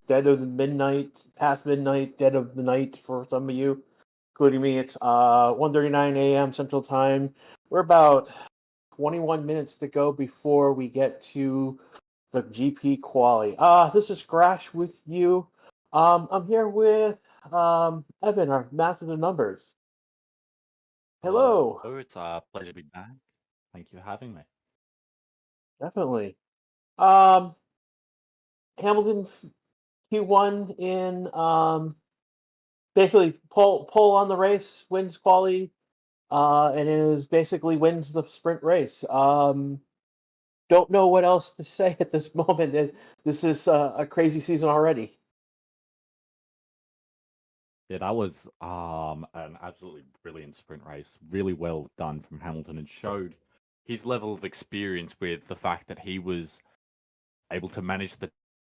dead of the midnight, past midnight, dead of the night for some of you, including me. It's 1:39 a.m. Central Time. We're about 21 minutes to go before we get to the GP quali. This is Crash with you. I'm here with Evan, our master of numbers. Hello, Hello. it's a pleasure to be back. Thank you for having me. Definitely. Um, Hamilton Q1 in basically pole on the race, wins quali, and is basically wins the sprint race. Don't know what else to say at this moment. This is a crazy season already. Yeah, that was an absolutely brilliant sprint race. Really well done from Hamilton and showed his level of experience with the fact that he was able to manage the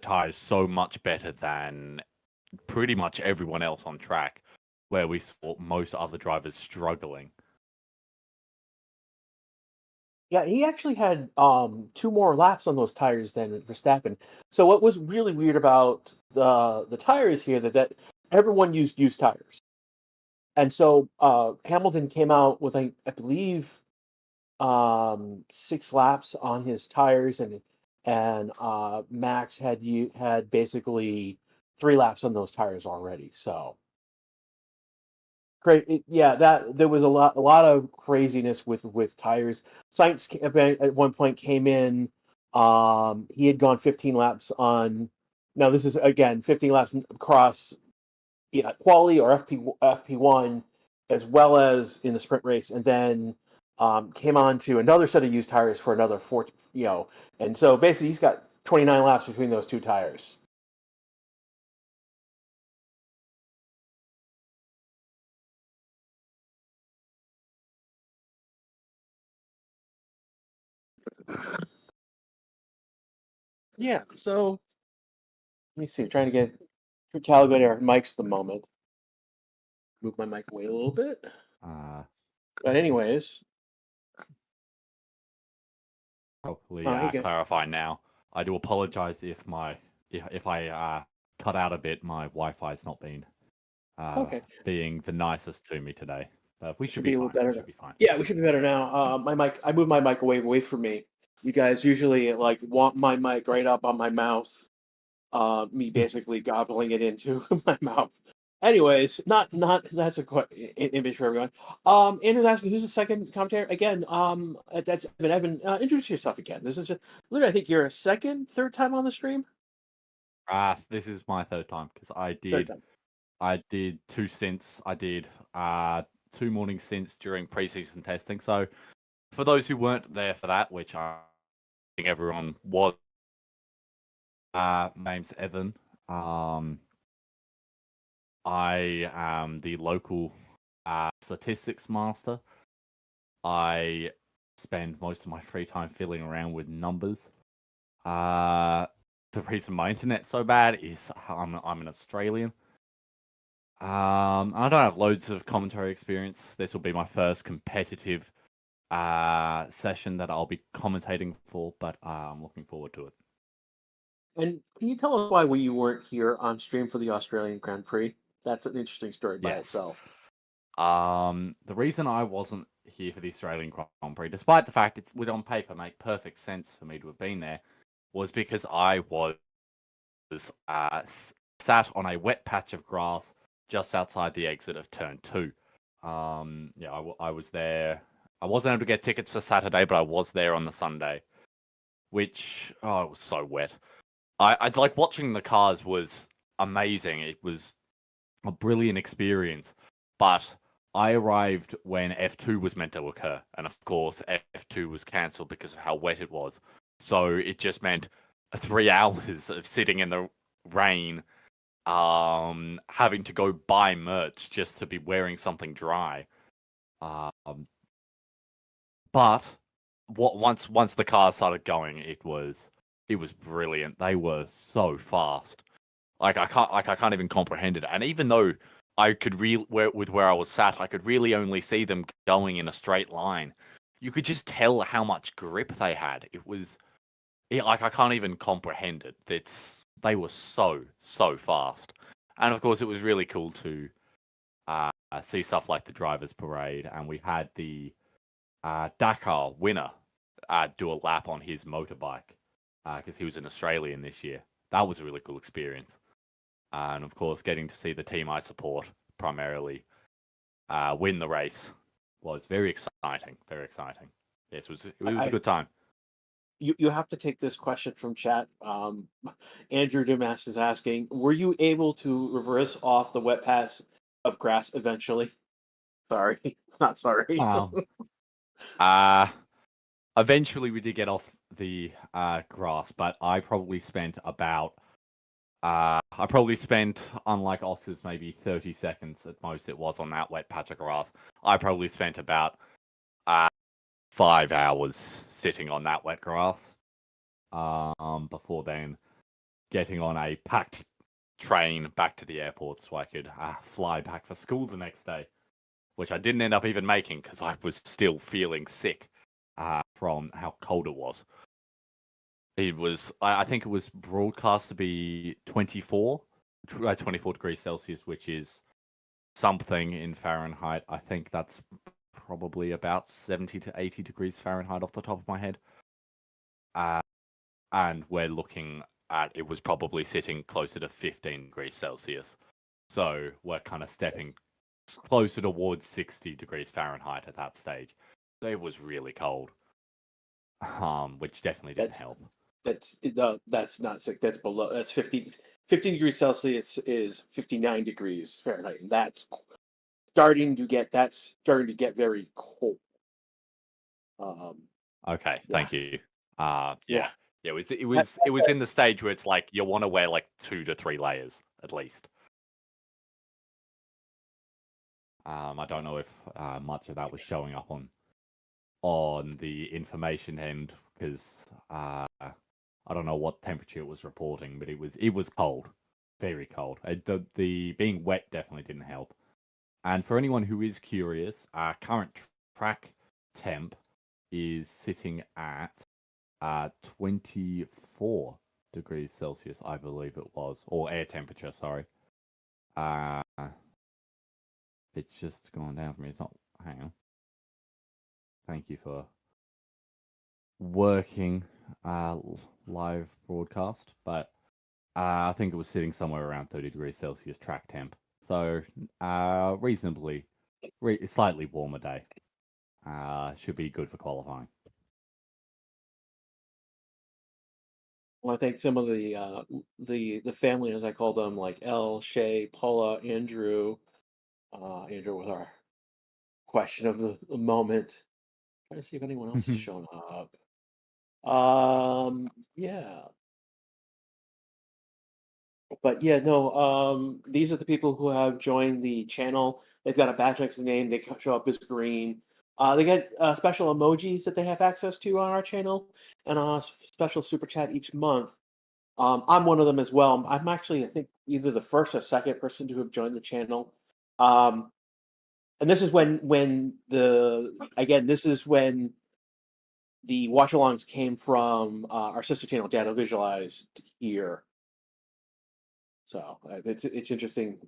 tires so much better than pretty much everyone else on track, where we saw most other drivers struggling. Yeah, he actually had two more laps on those tires than Verstappen. So what was really weird about the tires here that everyone used used tires. And so Hamilton came out with I believe 6 laps on his tires, and Max had basically 3 laps on those tires already. So great, yeah, that there was a lot of craziness with tires. Science at one point came in. He had gone 15 laps on. Now this is again 15 laps across, yeah, quali or FP1, as well as in the sprint race, and then came on to another set of used tires for another four. And so basically he's got 29 laps between those two tires. Yeah. So let me see. I'm trying to get calibrate our mics at the moment. Move my mic away a little bit. Uh, But anyways, Hopefully, you get clarify now. I do apologize if I cut out a bit. My Wi-Fi's not been okay. being the nicest to me today. We should Should be be a little fine. We better now. should be fine. Yeah, we should be better now. My mic. I moved my mic away from me. You guys usually like want my mic right up on my mouth. Me basically gobbling it into my mouth. Anyways, not that's a image for everyone. Andrew's asking who's the second commentator again. That's Evan. Evan, introduce yourself again. This is just literally. I think you're a third time on the stream. This is my third time because Third time. I did 2 stints. I did 2 morning stints during preseason testing. So for those who weren't there for that, which I think everyone was, name's Evan. I am the local statistics master. I spend most of my free time fiddling around with numbers. The reason my internet's so bad is I'm an Australian. I don't have loads of commentary experience. This will be my first competitive session that I'll be commentating for, but I'm looking forward to it. And can you tell us why you weren't here on stream for the Australian Grand Prix? That's an interesting story by Yes. itself. The reason I wasn't here for the Australian Grand Prix, despite the fact it would on paper make perfect sense for me to have been there, was because I was sat on a wet patch of grass just outside the exit of turn 2. I was there. I wasn't able to get tickets for Saturday, but I was there on the Sunday, which it was so wet. I like watching the cars was amazing. It was a brilliant experience, but I arrived when F2 was meant to occur, and of course F2 was cancelled because of how wet it was. So it just meant 3 hours of sitting in the rain, having to go buy merch just to be wearing something dry. But once the cars started going, it was brilliant. They were so fast. I can't even comprehend it. And even though I could where I was sat, I could really only see them going in a straight line. You could just tell how much grip they had. It was like I can't even comprehend it. They were so fast, and of course it was really cool to see stuff like the drivers' parade, and we had the Dakar winner do a lap on his motorbike because he was an Australian this year. That was a really cool experience, and of course getting to see the team I support primarily win the race was very exciting. Very exciting. Yes, it was a good time. You have to take this question from chat. Andrew Dumas is asking, were you able to reverse off the wet patch of grass eventually? Sorry, not sorry. Eventually we did get off the grass, but I probably spent about unlike Oscar's maybe 30 seconds at most it was on that wet patch of grass. I probably spent about 5 hours sitting on that wet grass before then getting on a packed train back to the airport so I could fly back for school the next day, which I didn't end up even making because I was still feeling sick from how cold it was. It was, I think it was broadcast to be 24 degrees Celsius, which is something in Fahrenheit. I think that's probably about 70 to 80 degrees Fahrenheit off the top of my head. And we're looking at, it was probably sitting closer to 15 degrees Celsius. So we're kind of stepping closer towards 60 degrees Fahrenheit at that stage. It was really cold, which definitely didn't help. That's not sick. That's below. That's 15 degrees Celsius is 59 degrees Fahrenheit, and that's starting to get very cold. Okay, thank you. Yeah. It was in the stage where it's like you want to wear like 2 to 3 layers at least. I don't know if much of that was showing up on the information end because I don't know what temperature it was reporting, but it was cold, very cold. The being wet definitely didn't help. And for anyone who is curious, our current track temp is sitting at 24 degrees Celsius, I believe it was, or air temperature. Sorry. It's just gone down for me. It's not. Hang on. Thank you for working live broadcast, but I think it was sitting somewhere around 30 degrees Celsius track temp. So reasonably, slightly warmer day. Should be good for qualifying. Well, I think some of the family, as I call them, like Elle, Shay, Paula, Andrew. Andrew with our question of the moment. Trying to see if anyone else has shown up. Yeah. But yeah, no, these are the people who have joined the channel. They've got a badge next to the name. They show up as green. They get special emojis that they have access to on our channel and a special super chat each month. I'm one of them as well. I'm actually, I think, either the first or second person to have joined the channel. And this is when the watch-alongs came from our sister channel, Data Visualized here. So it's interesting.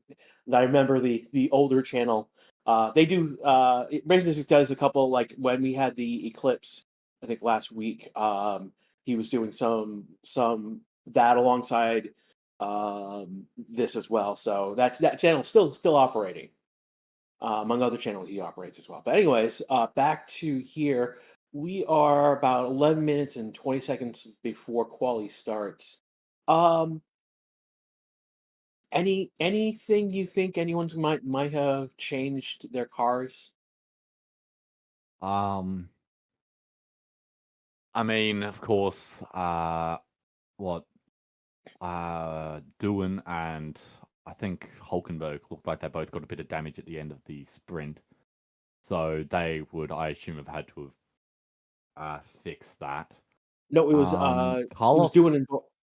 I remember the older channel. They do Racing does a couple, like when we had the eclipse, I think last week. He was doing some that alongside this as well. So that channel still operating. Among other channels he operates as well. But anyways, back to here. We are about 11 minutes and 20 seconds before quali starts. Anything you think anyone's might have changed their cars? I mean, of course, what Doohan and I think Hulkenberg looked like they both got a bit of damage at the end of the sprint. So they would, I assume, have had to have fixed that. No, it was Carlos.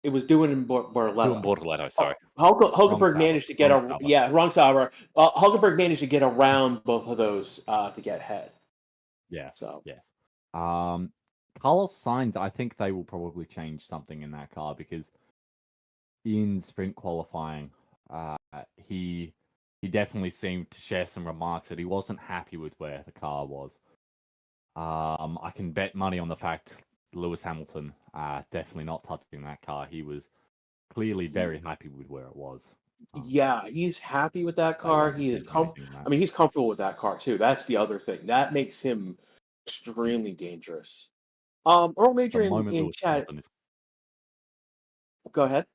It was Doohan and Bortoleto. Doohan Bortoleto, sorry. Hulkenberg managed to get wrong Sauber. Hulkenberg managed to get around both of those to get ahead. Yes. So yes. Carlos Sainz, I think they will probably change something in that car because in sprint qualifying, he definitely seemed to share some remarks that he wasn't happy with where the car was. I can bet money on the fact Lewis Hamilton definitely not touching that car. He was clearly very happy with where it was. Yeah, he's happy with that They car. won't He is change anything in that. I mean, he's comfortable with that car too. That's the other thing. That makes him extremely dangerous. Earl The Major moment in Lewis chat, Hamilton is, go ahead.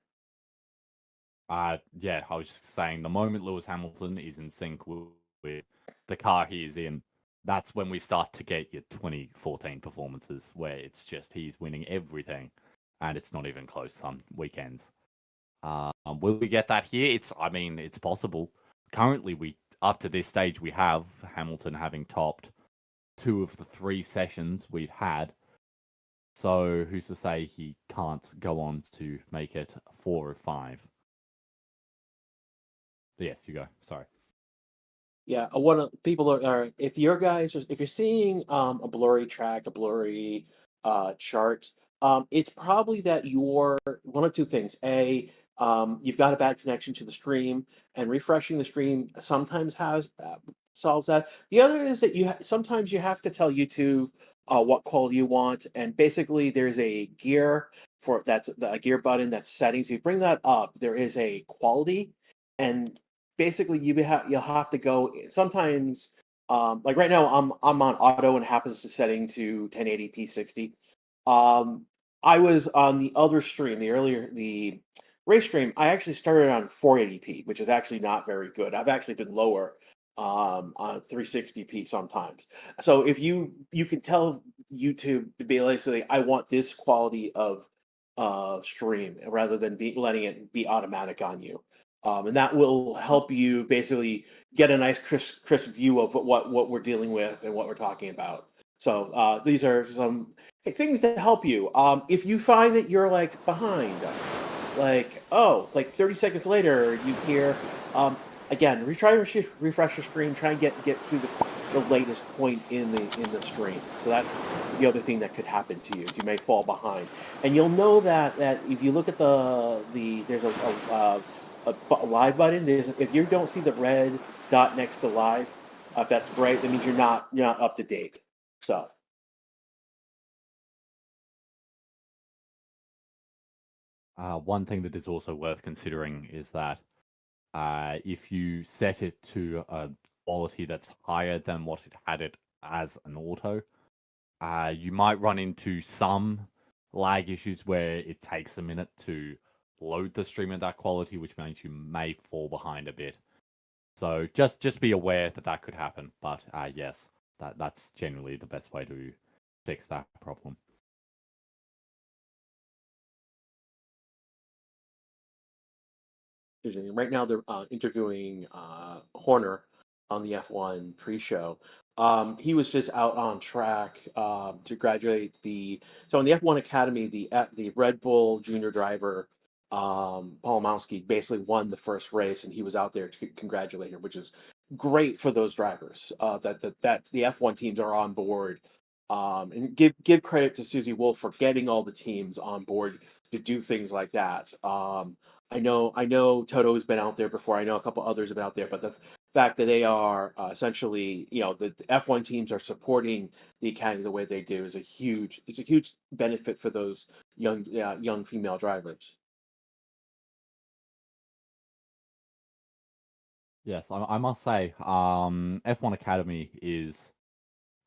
yeah, I was just saying, the moment Lewis Hamilton is in sync with the car he is in, that's when we start to get your 2014 performances where it's just he's winning everything, and it's not even close on weekends. Will we get that here? I mean, it's possible. Currently, up to this stage, we have Hamilton having topped 2 of the 3 sessions we've had. So who's to say he can't go on to make it 4 or 5? Yes, you go. Sorry. Yeah, one of people are if your guys if you're seeing a blurry track, a blurry chart, it's probably that you're one of two things. You've got a bad connection to the stream, and refreshing the stream sometimes has solves that. The other is that sometimes you have to tell YouTube what quality you want, and basically there's a gear that's a gear button that's settings. If you bring that up, there is a quality, and basically you'll have to go sometimes. Like right now I'm on auto and it happens to setting to 1080p 60. um I was on the other stream, the race stream. I actually started on 480p, which is actually not very good. I've actually been lower on 360p sometimes. So if you can tell YouTube to basically, I want this quality of stream rather than letting it be automatic on you. And that will help you basically get a nice crisp view of what we're dealing with and what we're talking about. So these are some things to help you. If you find that you're like behind us, like like 30 seconds later, you hear again, refresh your screen, try and get to the latest point in the stream. So that's the other thing that could happen to you is you may fall behind, and you'll know that if you look at there's a live button. If you don't see the red dot next to live, if that's great, that means you're not up to date. So One thing that is also worth considering is that if you set it to a quality that's higher than what it had it as an auto, you might run into some lag issues where it takes a minute to load the stream at that quality, which means you may fall behind a bit. So just be aware that that could happen. But yes, that's generally the best way to fix that problem. right now they're interviewing Horner on the F1 pre-show. He was just out on track to graduate so in the F1 Academy, the Red Bull junior driver Paul Mowski basically won the first race, and he was out there to congratulate him, which is great for those drivers. That the F1 teams are on board. And give credit to Susie Wolf for getting all the teams on board to do things like that. I know Toto's been out there before. I know a couple others have been out there, but the fact that they are essentially, the F1 teams are supporting the academy the way they do is it's a huge benefit for those young female drivers. Yes, I must say, F1 Academy is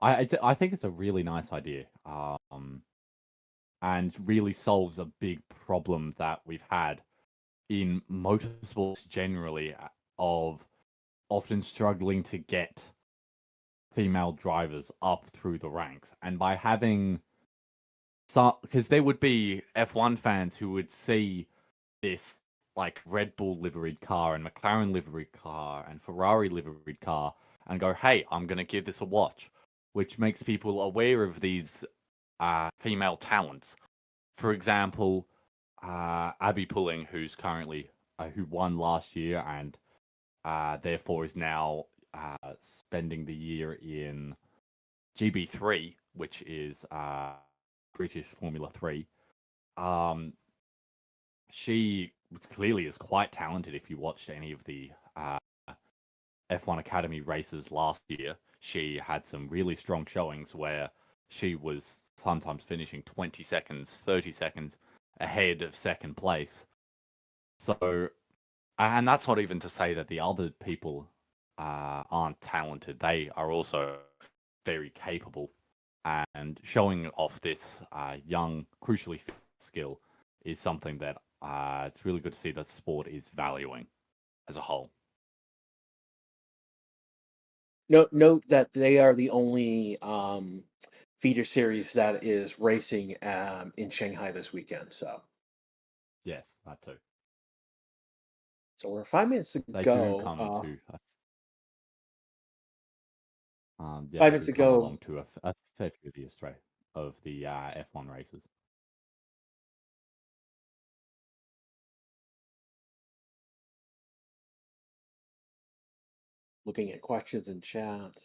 I think it's a really nice idea. And really solves a big problem that we've had in motorsports generally of often struggling to get female drivers up through the ranks. And by having some, because there would be F1 fans who would see this like Red Bull liveried car and McLaren liveried car and Ferrari liveried car and go, hey, I'm going to give this a watch, which makes people aware of these female talents. For example, Abby Pulling, who's currently who won last year and therefore is now spending the year in GB3, which is British Formula 3. She clearly is quite talented. If you watched any of the F1 Academy races last year, she had some really strong showings where she was sometimes finishing 20 seconds, 30 seconds ahead of second place. So, and that's not even to say that the other people aren't talented. They are also very capable. And showing off this young, crucially fit skill is something that it's really good to see that sport is valuing as a whole. Note that they are the only feeder series that is racing in Shanghai this weekend. Yes, that too. So we're 5 minutes to They do go. come to, yeah, 5 minutes to come go. along to a fair few of the F1 races. Looking at questions in chat.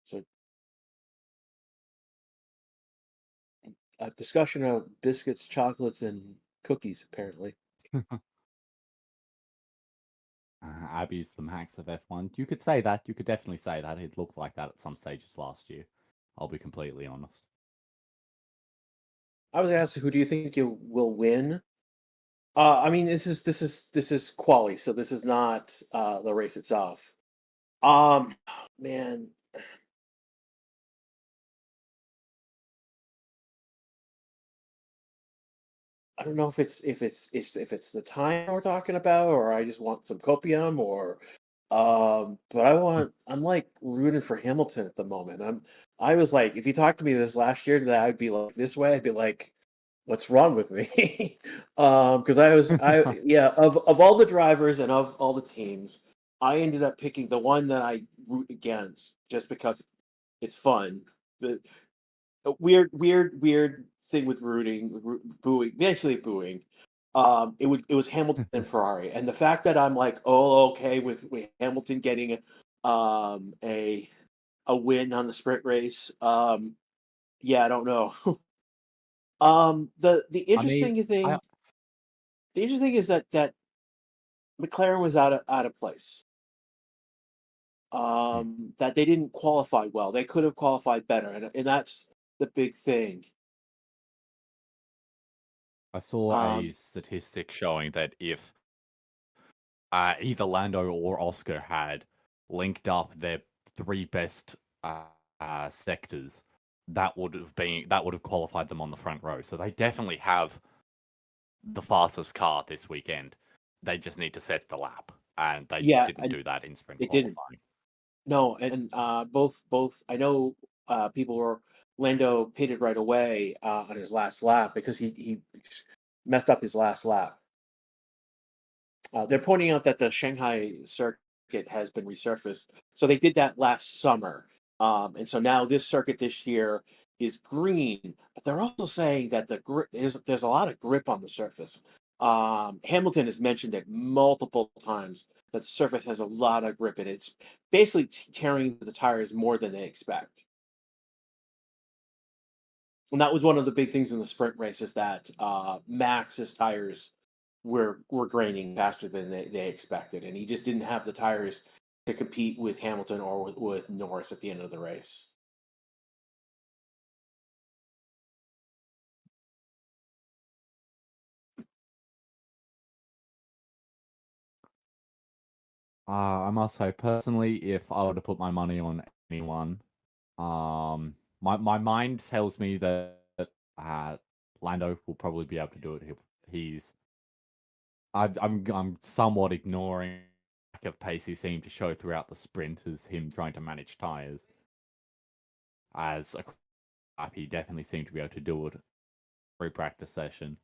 So, a discussion of biscuits, chocolates, and cookies, apparently. Abby's the max of F1. You could say that. You could definitely say that. It looked like that at some stages last year. I'll be completely honest. I was asked, who do you think you will win? I mean, this is quali, so this is not the race itself. Man, I don't know if it's the time we're talking about, or I just want some copium, or but I'm like rooting for Hamilton at the moment. I was like, if you talked to me this last year that I'd be like this way, I'd be like, what's wrong with me? Because yeah, of all the drivers and of all the teams, I ended up picking the one that I root against just because it's fun. The a weird thing with booing, basically booing. It was Hamilton and Ferrari, and the fact that I'm like, oh, okay, with Hamilton getting um a a win on the sprint race. Yeah, I don't know. The I mean, interesting I thing, is that McLaren was out of place. hmm, That they didn't qualify well. They could have qualified better, and that's the big thing. I saw a Um, statistic showing that if either Lando or Oscar had linked up their three best sectors, that would have qualified them on the front row. So they definitely have the fastest car this weekend. They just need to set the lap, and they just yeah, didn't and do that in sprint it didn't. qualifying. No, and both. I know people were Lando pitted right away on his last lap because he messed up his last lap. They're pointing out that the Shanghai circuit has been resurfaced, so they did that last summer, and so now this circuit this year is green. But they're also saying that the grip there's a lot of grip on the surface. Hamilton has mentioned it multiple times that the surface has a lot of grip, and it's basically tearing the tires more than they expect. And that was one of the big things in the sprint race is that Max's tires were graining faster than they expected, and he just didn't have the tires to compete with Hamilton or with Norris at the end of the race. I must say, personally, if I were to put my money on anyone, my mind tells me that Lando will probably be able to do it. He's I'm somewhat ignoring lack of pace he seemed to show throughout the sprint as him trying to manage tires. As a crap, he definitely seemed to be able to do it every practice session.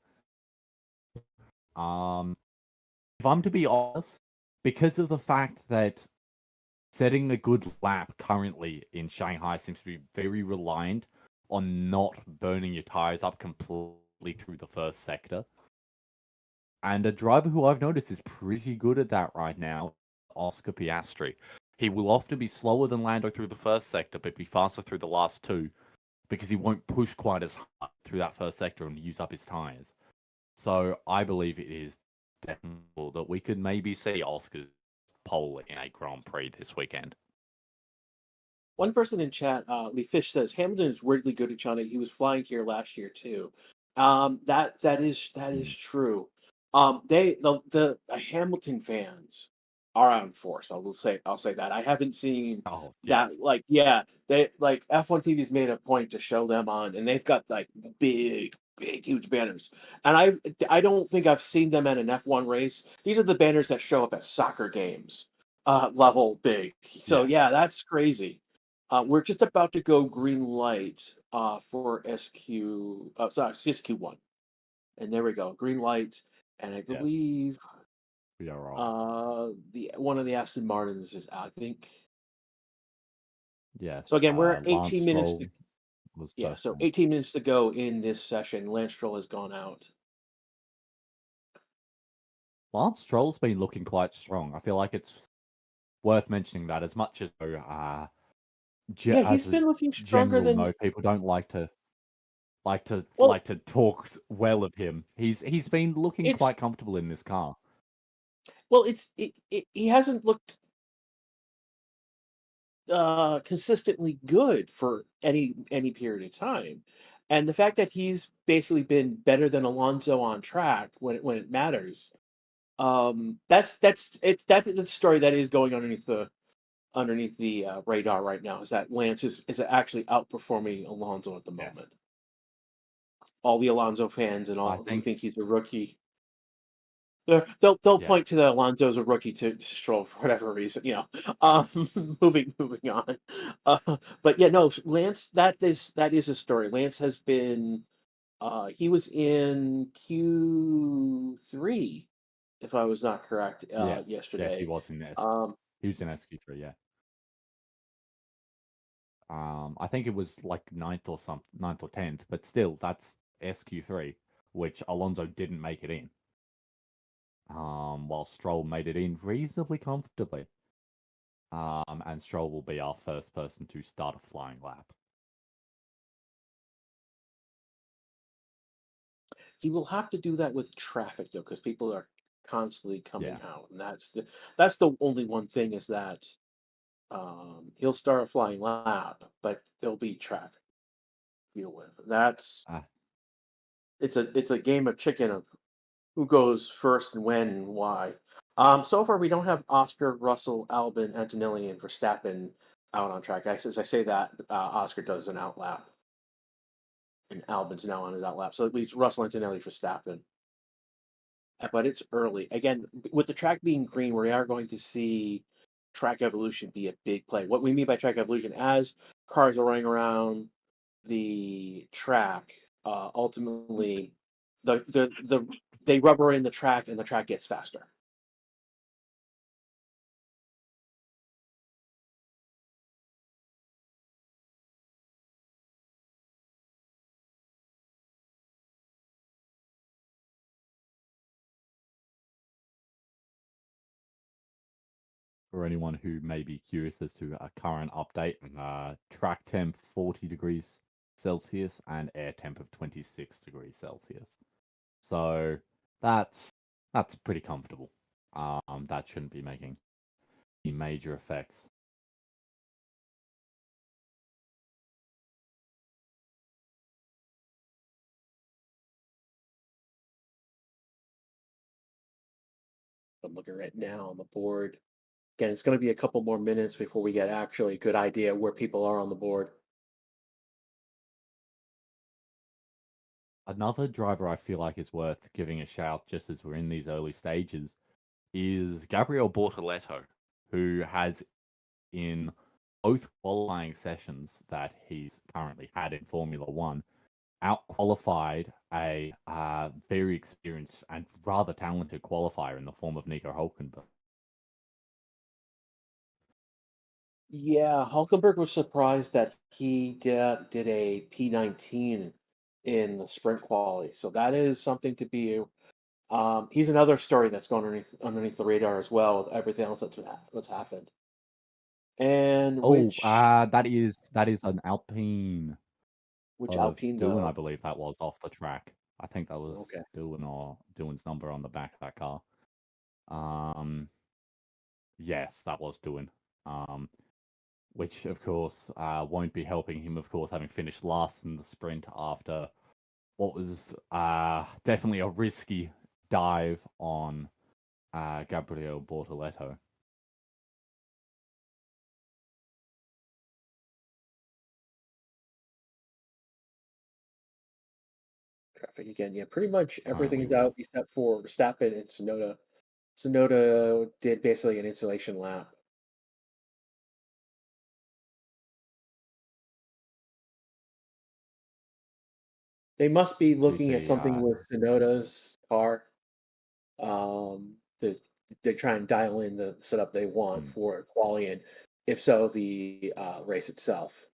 If I'm to be honest, because of the fact that setting a good lap currently in Shanghai seems to be very reliant on not burning your tires up completely through the first sector. And a driver who I've noticed is pretty good at that right now, Oscar Piastri. He will often be slower than Lando through the first sector, but be faster through the last two because he won't push quite as hard through that first sector and use up his tires. So I believe it is definitely that we could maybe see Oscar's pole in a Grand Prix this weekend. One person in chat, Lee Fish says Hamilton is weirdly good at China. He was flying here last year too. That is true. The Hamilton fans are on force. I'll say that. I haven't seen Oh, that. yes. Like, yeah, they like F1 TV's made a point to show them on, and they've got like big, huge banners. And I don't think I've seen them at an F1 race. These are the banners that show up at soccer games, level big. So Yeah. yeah, that's crazy. We're just about to go green light for SQ. Sorry, SQ1, and there we go, green light. And I Yes. believe We are off. the one of the Aston Martins is, I think. Yes. So again, we're at Lance 18 minutes. Stroll was Yeah, first so one. 18 minutes to go in this session. Lance Stroll has gone out. Lance Stroll's been looking quite strong. I feel like it's worth mentioning that as much as Yeah, he's as a been looking stronger general than note, people don't well. to talk well of him. He's been looking It's quite comfortable in this car. well, he hasn't looked consistently good for any period of time. And the fact that he's basically been better than Alonso on track when it matters, that's the story that is going underneath the radar right now, is that Lance is actually outperforming Alonso at the Yes. moment. All the Alonso fans and I all who think think he's a rookie, they'll yeah. point to the Alonso's a rookie to Stroll for whatever reason, you know. Moving on, but yeah, no, Lance. That is a story. Lance has been. He was in Q3, if I was not correct, Yes. Yes, he yesterday. was in S Um, he was in SQ3, yeah. I think it was like ninth or 10th, but still that's SQ3, which Alonso didn't make it in. While Stroll made it in reasonably comfortably. And Stroll will be our first person to start a flying lap. he will have to do that with traffic though, because people are constantly coming Yeah. out, and that's the only one thing, is that he'll start a flying lap, but there'll be traffic to deal with. That's Ah, it's a game of chicken of who goes first and when and why. So far we don't have Oscar, Russell, Albon, Antonelli, and Verstappen out on track. As I say that, Oscar does an outlap, and Albon's now on his outlap. So it leaves Russell, Antonelli, Verstappen. But it's early. Again, with the track being green, we are going to see track evolution be a big play. What we mean by track evolution, as cars are running around the track, ultimately they rubber in the track and the track gets faster. for anyone who may be curious as to a current update, track temp 40 degrees Celsius and air temp of 26 degrees Celsius. So that's that's pretty comfortable. That shouldn't be making any major effects. I'm looking right now on the board. Again, it's going to be a couple more minutes before we get actually a good idea where people are on the board. Another driver I feel like is worth giving a shout just as we're in these early stages is Gabriel Bortoleto, who has in both qualifying sessions that he's currently had in Formula One, out qualified a very experienced and rather talented qualifier in the form of Nico Hulkenberg. Yeah, Hulkenberg was surprised that he did a P19 in the sprint quality. So that is something to be. He's another story that's gone underneath the radar as well with everything else that's happened. And Oh, that is an Alpine which of Alpine Doohan, I though? believe that was off the track. I think that Okay. was Doohan or Doohan's number on the back of that car. Yes, that was Doohan. Which of course won't be helping him, of course, having finished last in the sprint after what was definitely a risky dive on Gabriel Bortoleto. Traffic again. Yeah, pretty much everything Currently is out with. except for Verstappen and Sonoda. Sonoda did basically an insulation lap. They must be We looking at see, something with Sonoda's car. To they try and dial in the setup they want hmm, for quali, and if so, the race itself.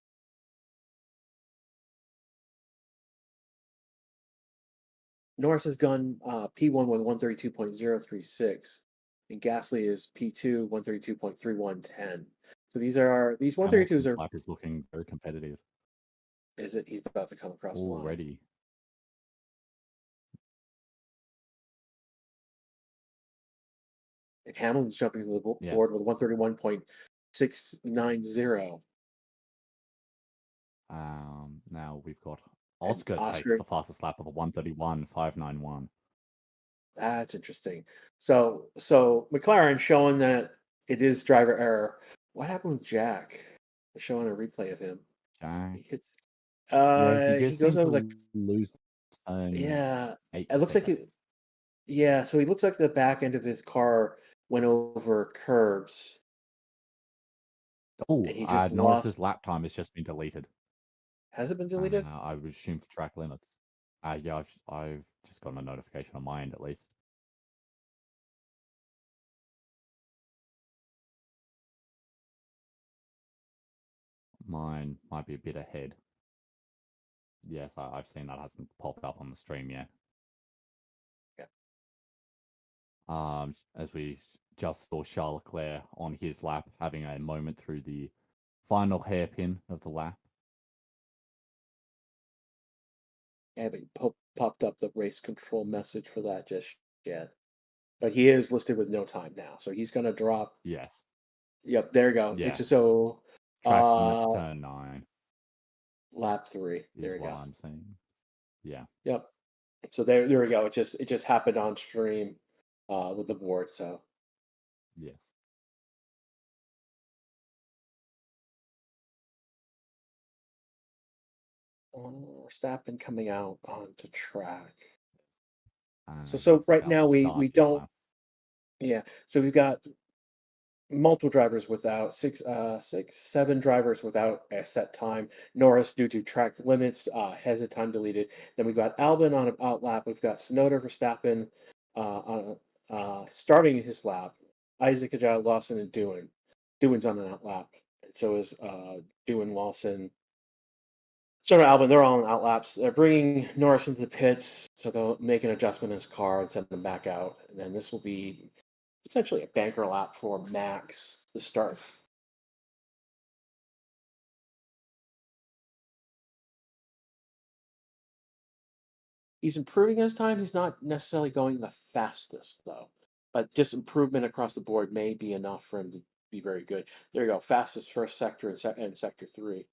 Norris has gone P1 with 132.036, and Gasly is P2 132.3110. So these 132s Hamilton's are. lap is looking very competitive Is it? He's about to come across the line. already. And Hamilton's jumping to the Yes. board with 131.690. Now we've got And Oscar takes the Oscar, fastest lap of a 131.591. that's interesting. So McLaren showing that it is driver error. What happened with Jack? They're showing a replay of him. Jack. He hits. Yeah, he He just goes seemed over the. to lose Yeah, it 8 looks like seconds. yeah. So he looks like the back end of his car went over curbs, Oh, and he just Norris's lost. lap time has just been deleted. Has it been deleted? I would assume for track limits. Yeah, I've just gotten a notification on my end at least. Mine might be a bit ahead. Yes, I've seen that hasn't popped up on the stream yet. Yeah. As we just saw Charles Leclerc on his lap having a moment through the final hairpin of the lap. I haven't popped up the race control message for that just yet. But he is listed with no time now, so he's gonna drop. Yes. Yep, there you go. It's Yeah. just so Track limits turn 9 lap 3. There is you what go. I'm saying. Yeah. Yep. So there we go. It just happened on stream with the board. So Yes. Verstappen coming out onto track. So He's right about now to we start his don't. lap. Yeah. So we've got multiple drivers without seven drivers without a set time. Norris due to track limits has a time deleted. Then we've got Albon on an out lap. We've got Tsunoda, Verstappen on starting his lap. Isaac, Ajay, Lawson, and Doohan. Doohan's on an out lap, and so is Doohan, Lawson. Tsunoda, Albon, they're all on out laps. They're bringing Norris into the pits, so they'll make an adjustment in his car and send them back out. And then this will be essentially a banker lap for Max to start. He's improving his time. He's not necessarily going the fastest though, but just improvement across the board may be enough for him to be very good. There you go, fastest first sector in sector 3,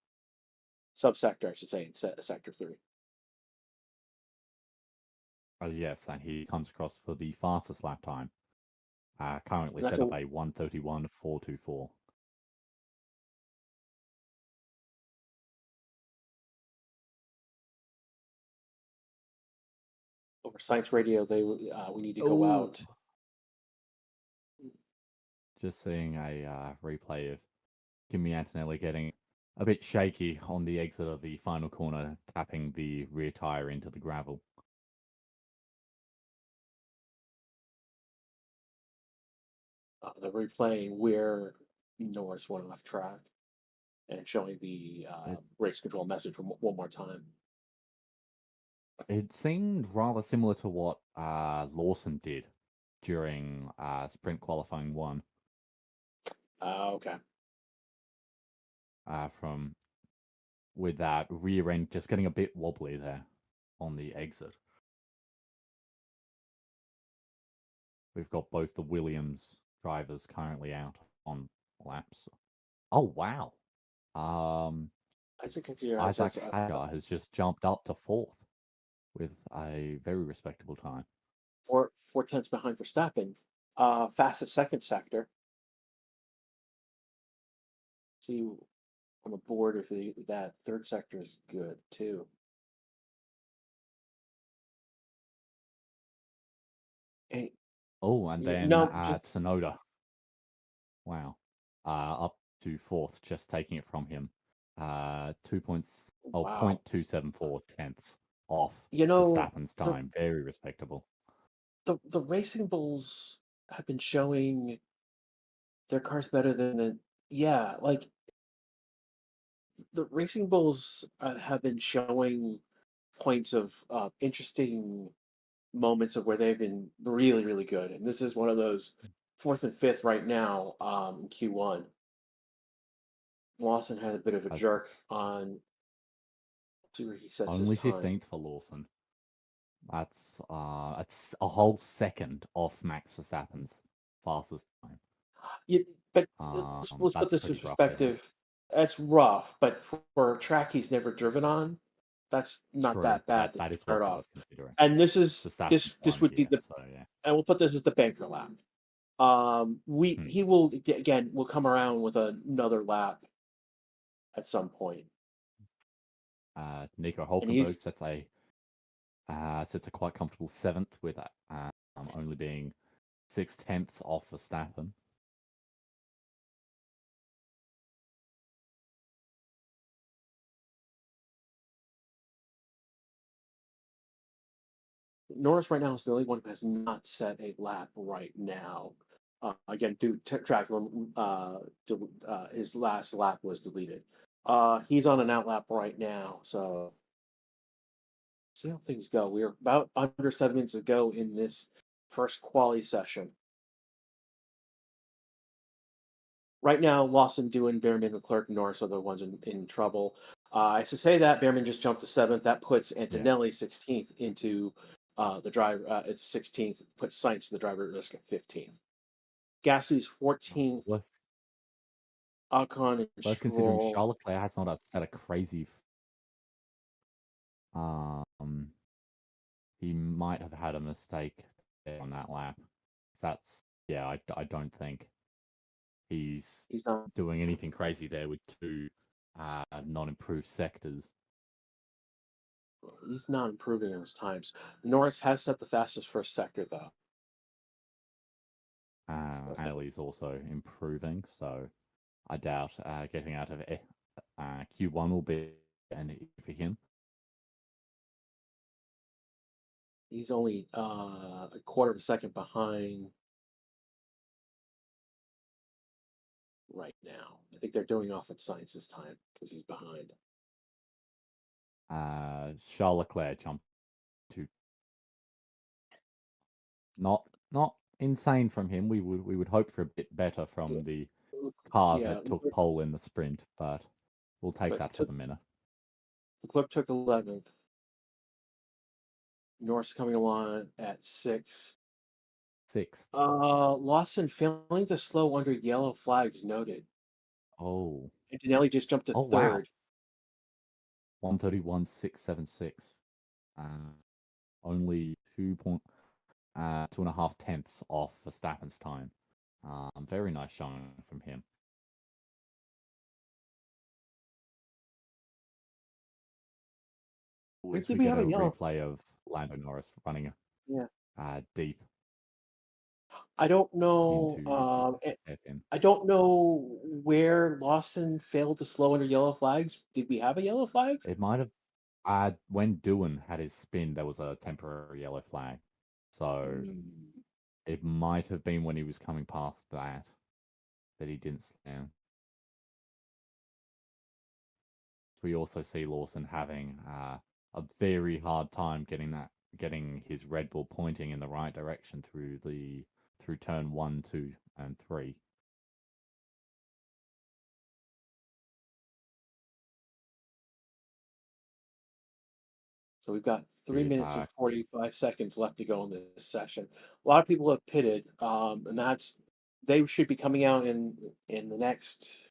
subsector I should say in sector 3. Yes, and he comes across for the fastest lap time. Currently And that's set a of a 131.424. over Science Radio. We need to go Oh, out. just seeing a replay of Kimi Antonelli getting a bit shaky on the exit of the final corner, tapping the rear tire into the gravel. They're replaying where Norris went off track and showing the It, race control message one more time. it seemed rather similar to what Lawson did during sprint qualifying 1. Okay. from with that rear end just getting a bit wobbly there on the exit. We've got both the Williams drivers currently out on laps. Oh wow! Isaac Isaac Hagar has just jumped up to 4th with a very respectable time. 4/10 behind Verstappen. Fastest second sector. See on the board if that third sector is good too. Hey, Oh, and then no, Tsunoda. Wow. Up to 4th, just taking it from him. 0.274 tenths off Verstappen's time. Very respectable. The Racing Bulls have been showing their cars better than the Racing Bulls have been showing points of interesting moments of where they've been really, really good, and this is one of those 4th and 5th right now in Q1. Lawson had a bit of a jerk on. See where he sets only his time. 15th for Lawson. That's a whole second off Max Verstappen's fastest time. Yeah, but let's put this in perspective. That's rough, but for a track he's never driven on, that's not that bad That to is start also off. considering. And this would be the, so, yeah. and we'll put this as the banker lap. He will again will come around with another lap at some point. Nico Hulkenberg sets a quite comfortable 7th with only being 0.6 off Verstappen. Norris right now is the only one who has not set a lap right now. Again, due to track his last lap was deleted. He's on an outlap right now, so see how things go. We're about under 7 minutes to go in this first quali session. Right now, Lawson, Doohan, Behrman, Leclerc, and Norris are the ones in trouble. I should say that Behrman just jumped to 7th. That puts Antonelli 16th into the driver at 16th. Puts Sainz the driver at risk at 15th. Gasly's 14th. Ocon and Both considering Stroll. Charles Leclerc has not set a crazy. He might have had a mistake there on that lap. I don't think he's not doing anything crazy there with 2 non-improved sectors. He's not improving in his times. Norris has set the fastest first sector though. Annalie's also improving, so I doubt getting out of Q1 will be an issue for him. He's only a quarter of a second behind right now. I think they're doing off at Sainz this time because he's behind. Charles Leclerc jumped to not insane from him. We would hope for a bit better from the car that took pole in the sprint, but we'll take that for the minute. Leclerc took 11th. Norris coming along at 6th. Lawson failing to slow under yellow flags noted. Oh. Antonelli just jumped to 3rd. Wow. 131.676. Only 2.5 tenths off Verstappen's time. Very nice showing from him. Did we have a yellow replay of Lando Norris running deep? I don't know. I don't know where Lawson failed to slow under yellow flags. Did we have a yellow flag? It might have. When Doohan had his spin, there was a temporary yellow flag. So it might have been when he was coming past that he didn't slow down. We also see Lawson having a very hard time getting his Red Bull pointing in the right direction through turn 1, 2, and 3. So we've got 3 with minutes and 45 seconds left to go in this session. A lot of people have pitted, and they should be coming out in the next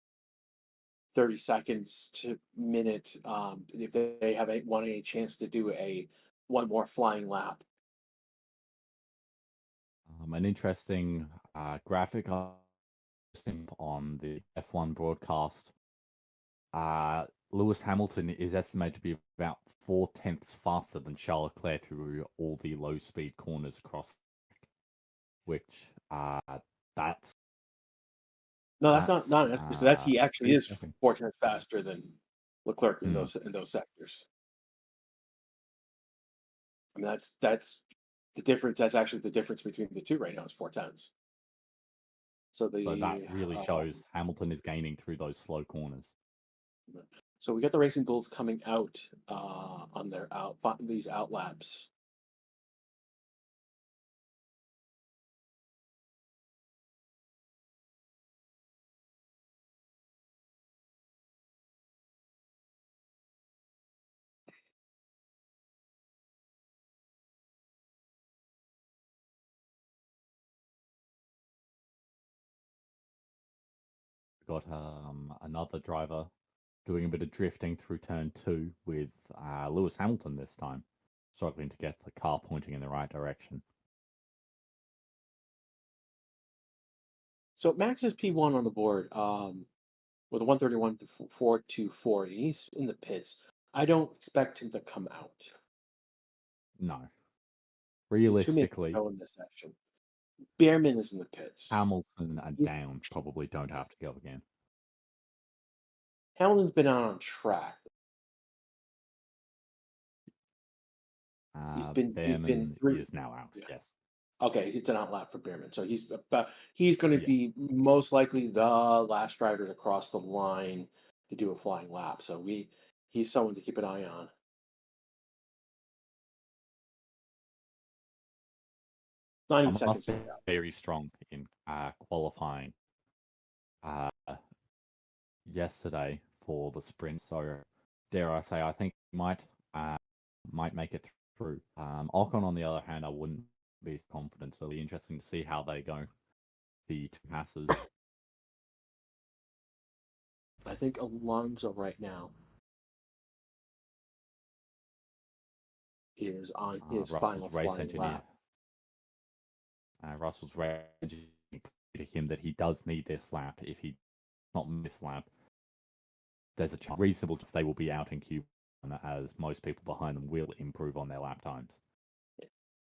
30 seconds to minute, if they have want a chance to do one more flying lap. an interesting graphic on the F1 broadcast. Lewis Hamilton is estimated to be about 4/10 faster than Charles Leclerc through all the low-speed corners across, which that's No, that's not an estimate. So that he actually pretty is shocking. 4 times faster than Leclerc in Hmm. those sectors. I mean, that's the difference. That's actually the difference between the two right now is 4 tenths. So So that the really shows Hamilton is gaining through those slow corners. so we got the Racing Bulls coming out on their these out laps. Got another driver doing a bit of drifting through turn 2 with Lewis Hamilton this time, struggling to get the car pointing in the right direction. So Max is P1 on the board with a 131 to 424. He's in the pits. I don't expect him to come out. No. 2 minutes to Realistically, go in this section. Behrman is in the pits. Hamilton and He's- Down probably don't have to go again. Hamilton's been out on track. He's been Behrman through. is now out, Yeah. yes. Okay, it's an outlap for Behrman. So he's going to Yes. be most likely the last driver to cross the line to do a flying lap. So he's someone to keep an eye on. 90 I seconds must to be go. very strong in qualifying yesterday for the sprint. So, dare I say, I think he might make it through. Ocon, on the other hand, I wouldn't be as confident. So it'll be interesting to see how they go. The two passes. I think Alonso right now is on his final Russell's race flying engineer. lap. Russell's race engineer to him that he does need this lap. If he not miss lap, there's a chance reasonable chance they will be out in Q1, as most people behind them will improve on their lap times.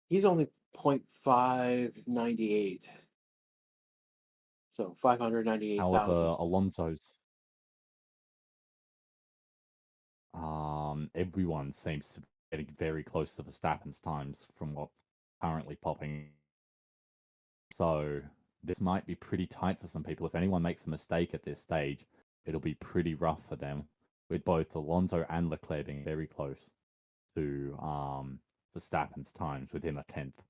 He's only 0.598. So 598,000. However, Alonso's everyone seems to be getting very close to Verstappen's times from what's currently popping. So this might be pretty tight for some people. If anyone makes a mistake at this stage, it'll be pretty rough for them, with both Alonso and Leclerc being very close to Verstappen's times within a tenth.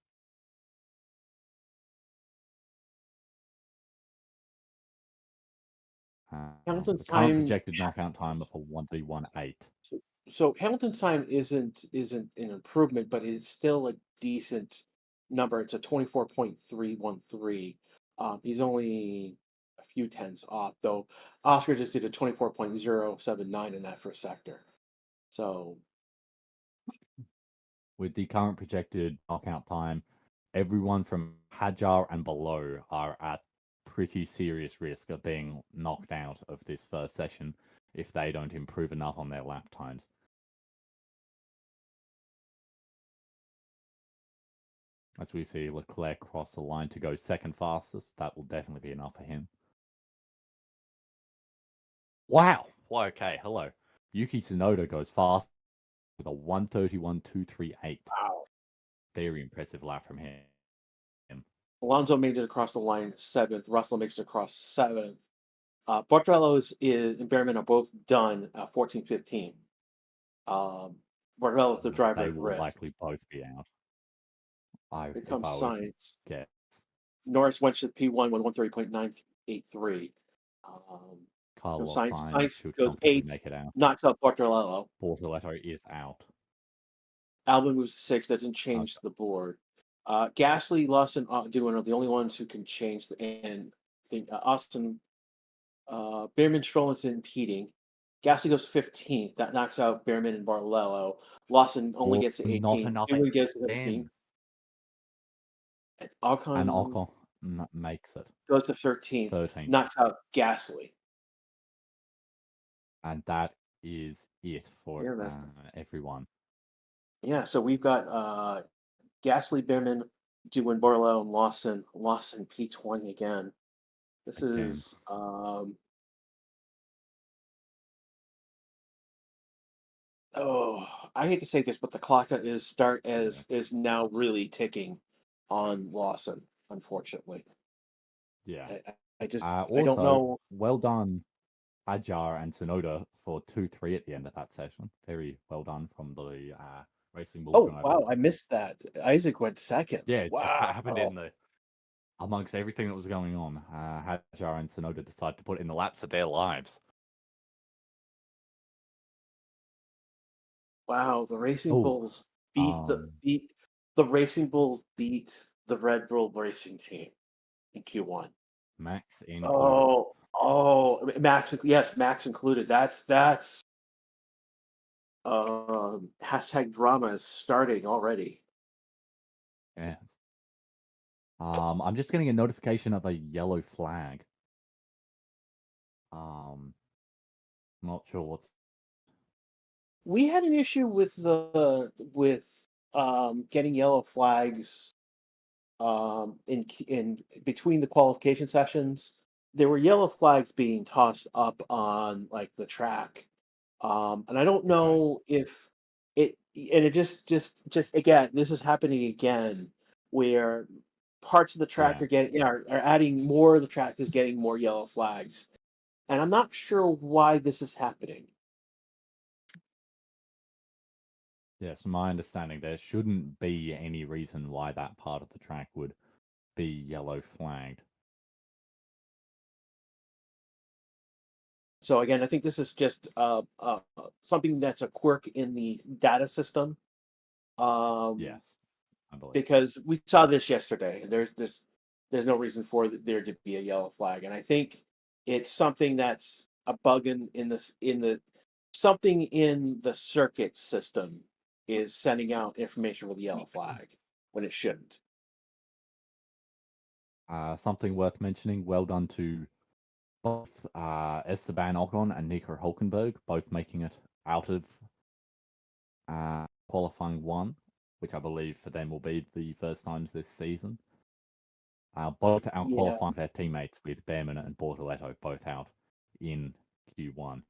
Hamilton's The current time. projected knockout time of a 1:31.8. So Hamilton's time isn't an improvement, but it's still a decent number. It's a 24.313. He's only a few tenths off, though. Oscar just did a 24.079 in that first sector. So With the current projected knockout time, everyone from Hajar and below are at pretty serious risk of being knocked out of this first session if they don't improve enough on their lap times. As we see Leclerc cross the line to go second fastest, that will definitely be enough for him. Wow! Well, okay, hello. Yuki Tsunoda goes fast with a 1:31.238. wow. Very impressive lap from him. Alonso made it across the line 7th. Russell makes it across 7th. Bartolo's and Behrman are both done 14-15. Bartolo's the driver They at will risk. likely both be out. Here If comes I were to Sainz. guess. Norris went to P1 with 130.983. Carlos Sainz Sainz could goes comfortably 8th, make it out. knocks out Bartolo. Bortoletto is out. Albon moves to 6. That didn't change the board. Gasly, Lawson, Doohan are the only ones who can change and I think Austin, Behrman, Stroll is impeding. Gasly goes 15th. That knocks out Behrman and Barlello. Lawson only gets to Not 18th. enough Doohan gets to in. 17th. And Ocon And Ocon makes it goes to 13th. 13th. Knocks out Gasly. And that is it for everyone. Yeah, so we've got Gasly, Behrman, Doohan, Barlow, and Lawson P20 again. This is I hate to say this, but the clock is now really ticking on Lawson, unfortunately. Yeah. I just also, I don't know. Well done, Ajar and Tsunoda for 2-3 at the end of that session. Very well done from the Racing Bull. Oh wow, I missed that. Isaac went second. Yeah, it just wow. happened amongst everything that was going on. Ajar and Tsunoda decided to put in the laps of their lives. Wow, the Racing Bulls beat the Racing Bulls beat the Red Bull Racing Team in Q1. Max included. Max, yes, Max included. That's hashtag drama is starting already. Yes. I'm just getting a notification of a yellow flag. Not sure what's. We had an issue with getting yellow flags in between the qualification sessions. There were yellow flags being tossed up on like the track. And I don't know if it just again, this is happening again where parts of the track are adding more of the track is getting more yellow flags. And I'm not sure why this is happening. Yes, from my understanding, there shouldn't be any reason why that part of the track would be yellow flagged. So again, I think this is just something that's a quirk in the data system. Yes, I believe. Because we saw this yesterday. There's no reason for there to be a yellow flag, and I think it's something that's a bug in the something in the circuit system is sending out information with a yellow flag when it shouldn't. Something worth mentioning. Well done to both Esteban Ocon and Nico Hulkenberg, both making it out of qualifying 1, which I believe for them will be the first times this season. Both out qualifying their teammates with Behrman and Bortoletto both out in Q1.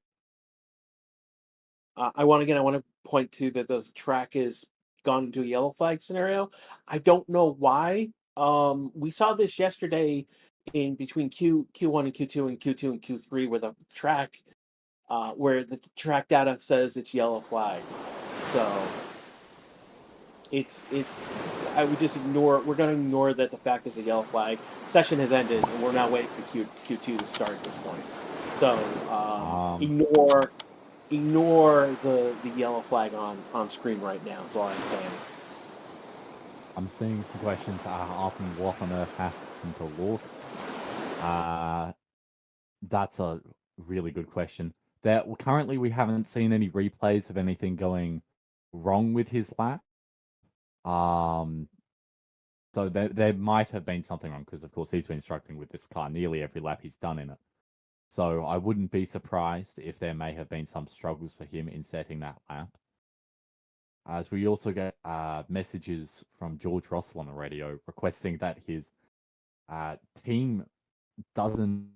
I want to point to that the track has gone into a yellow flag scenario. I don't know why. We saw this yesterday in between Q1 and Q2 and Q2 and Q3 with a track where the track data says it's yellow flag. So it's I would just ignore. We're going to ignore that the fact is a yellow flag. Session has ended, and we're now waiting for Q2 to start at this point. So ignore the yellow flag on screen right now. Is all I'm saying. I'm seeing some questions asking what on earth happened to Lawson. That's a really good question. Currently, we haven't seen any replays of anything going wrong with his lap. So there might have been something wrong because, of course, he's been struggling with this car nearly every lap he's done in it. So I wouldn't be surprised if there may have been some struggles for him in setting that lap. As we also get messages from George Russell on the radio requesting that his team doesn't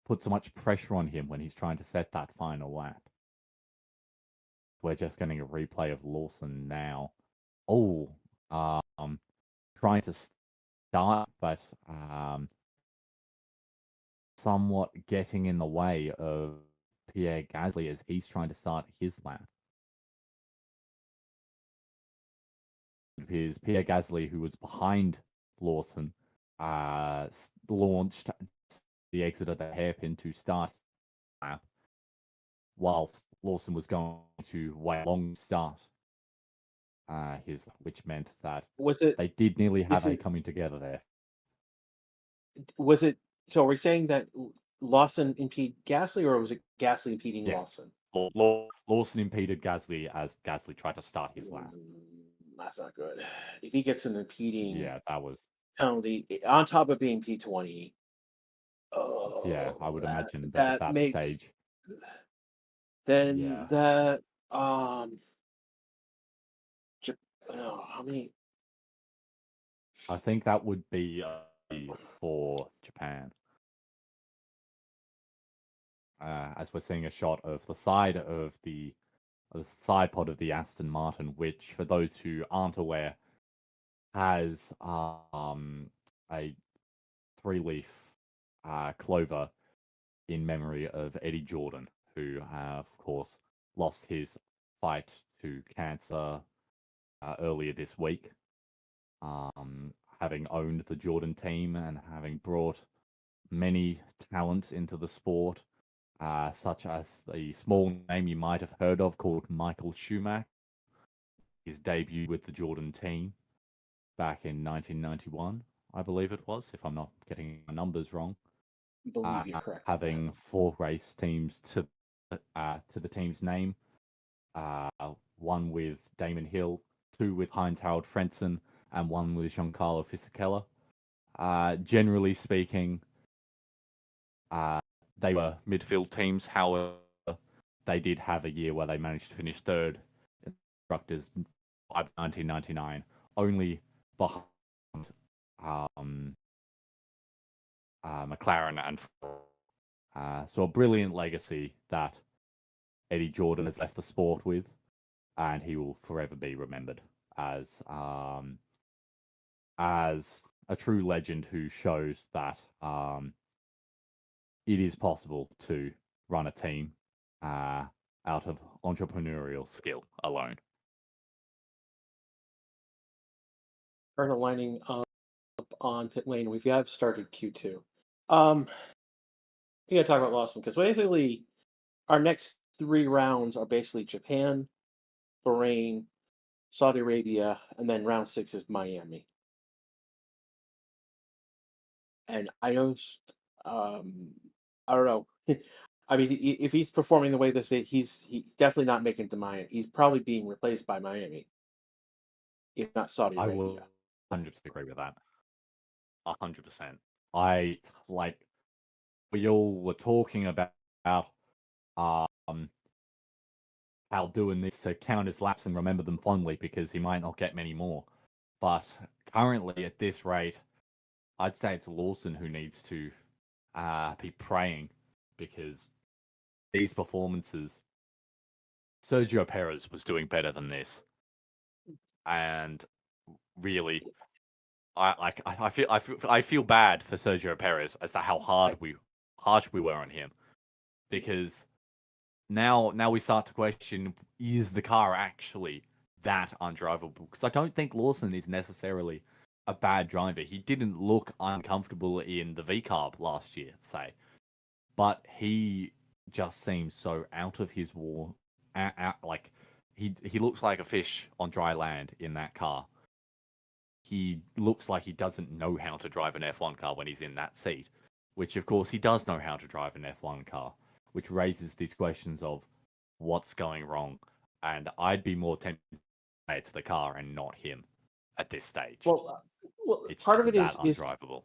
put so much pressure on him when he's trying to set that final lap. We're just getting a replay of Lawson now. Trying to start, but somewhat getting in the way of Pierre Gasly as he's trying to start his lap. It is Pierre Gasly, who was behind Lawson, launched the exit of the hairpin to start the lap, whilst Lawson was going to wait a long start which meant that Was it? they did nearly have Is a it? coming together there. Was it? So are we saying that Lawson impeded Gasly, or was it Gasly impeding Yes. Lawson? Lawson impeded Gasly as Gasly tried to start his lap. That's not good. If he gets an impeding Yeah, that was. penalty on top of being P20, Yeah, I would imagine that at that that makes stage. then Yeah, that I mean, I think that would be for Japan. As we're seeing a shot of the side of the side pod of the Aston Martin, which, for those who aren't aware, has a 3-leaf clover in memory of Eddie Jordan, who, of course, lost his fight to cancer earlier this week. Having owned the Jordan team and having brought many talents into the sport, such as the small name you might have heard of called Michael Schumacher, his debut with the Jordan team back in 1991, I believe it was, if I'm not getting my numbers wrong. I believe you're correct. Having 4 race teams to the team's name, one with Damon Hill, 2 with Heinz-Harald Frentzen, and 1 with Giancarlo Fisichella. Generally speaking, they were midfield teams. However, they did have a year where they managed to finish third in constructors 1999, only behind McLaren and so a brilliant legacy that Eddie Jordan has left the sport with, and he will forever be remembered as a true legend who shows that it is possible to run a team out of entrepreneurial skill alone. Started lining up on pit lane. We have started Q2. We gotta talk about Lawson because basically our next 3 rounds are basically Japan, Bahrain, Saudi Arabia, and then round 6 is Miami. And I don't know. I mean, if he's performing the way this is, he's definitely not making it to Miami. He's probably being replaced by Miami, if not Saudi I Arabia. will 100% agree with that. 100%. I like we all were talking about um how doing this to count his laps and remember them fondly because he might not get many more. But currently, at this rate, I'd say it's Lawson who needs to be praying because these performances, Sergio Perez was doing better than this, and really, I feel bad for Sergio Perez as to how harsh we were on him, because now we start to question, is the car actually that undrivable? Because I don't think Lawson is necessarily a bad driver. He didn't look uncomfortable in the V-Carb last year, say, but he just seems so out of his war. Like he looks like a fish on dry land in that car. He looks like he doesn't know how to drive an F1 car when he's in that seat, which of course he does know how to drive an F1 car, which raises these questions of what's going wrong. And I'd be more tempted to say it's the car and not him at this stage. Well, It's part of just it that is undrivable.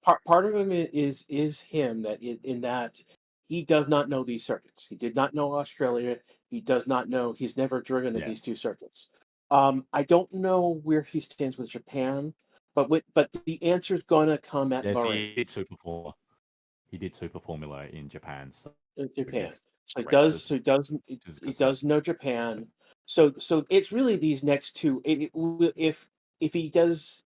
part of him is him that in that he does not know these circuits. He did not know Australia. He does not know. He's never driven at these Yes. 2 circuits. I don't know where he stands with Japan, but the answer's gonna come at Yes, Bahrain. He did Super Formula in Japan. So In Japan. he's So raced he does know Japan. So it's really these next 2. If he does,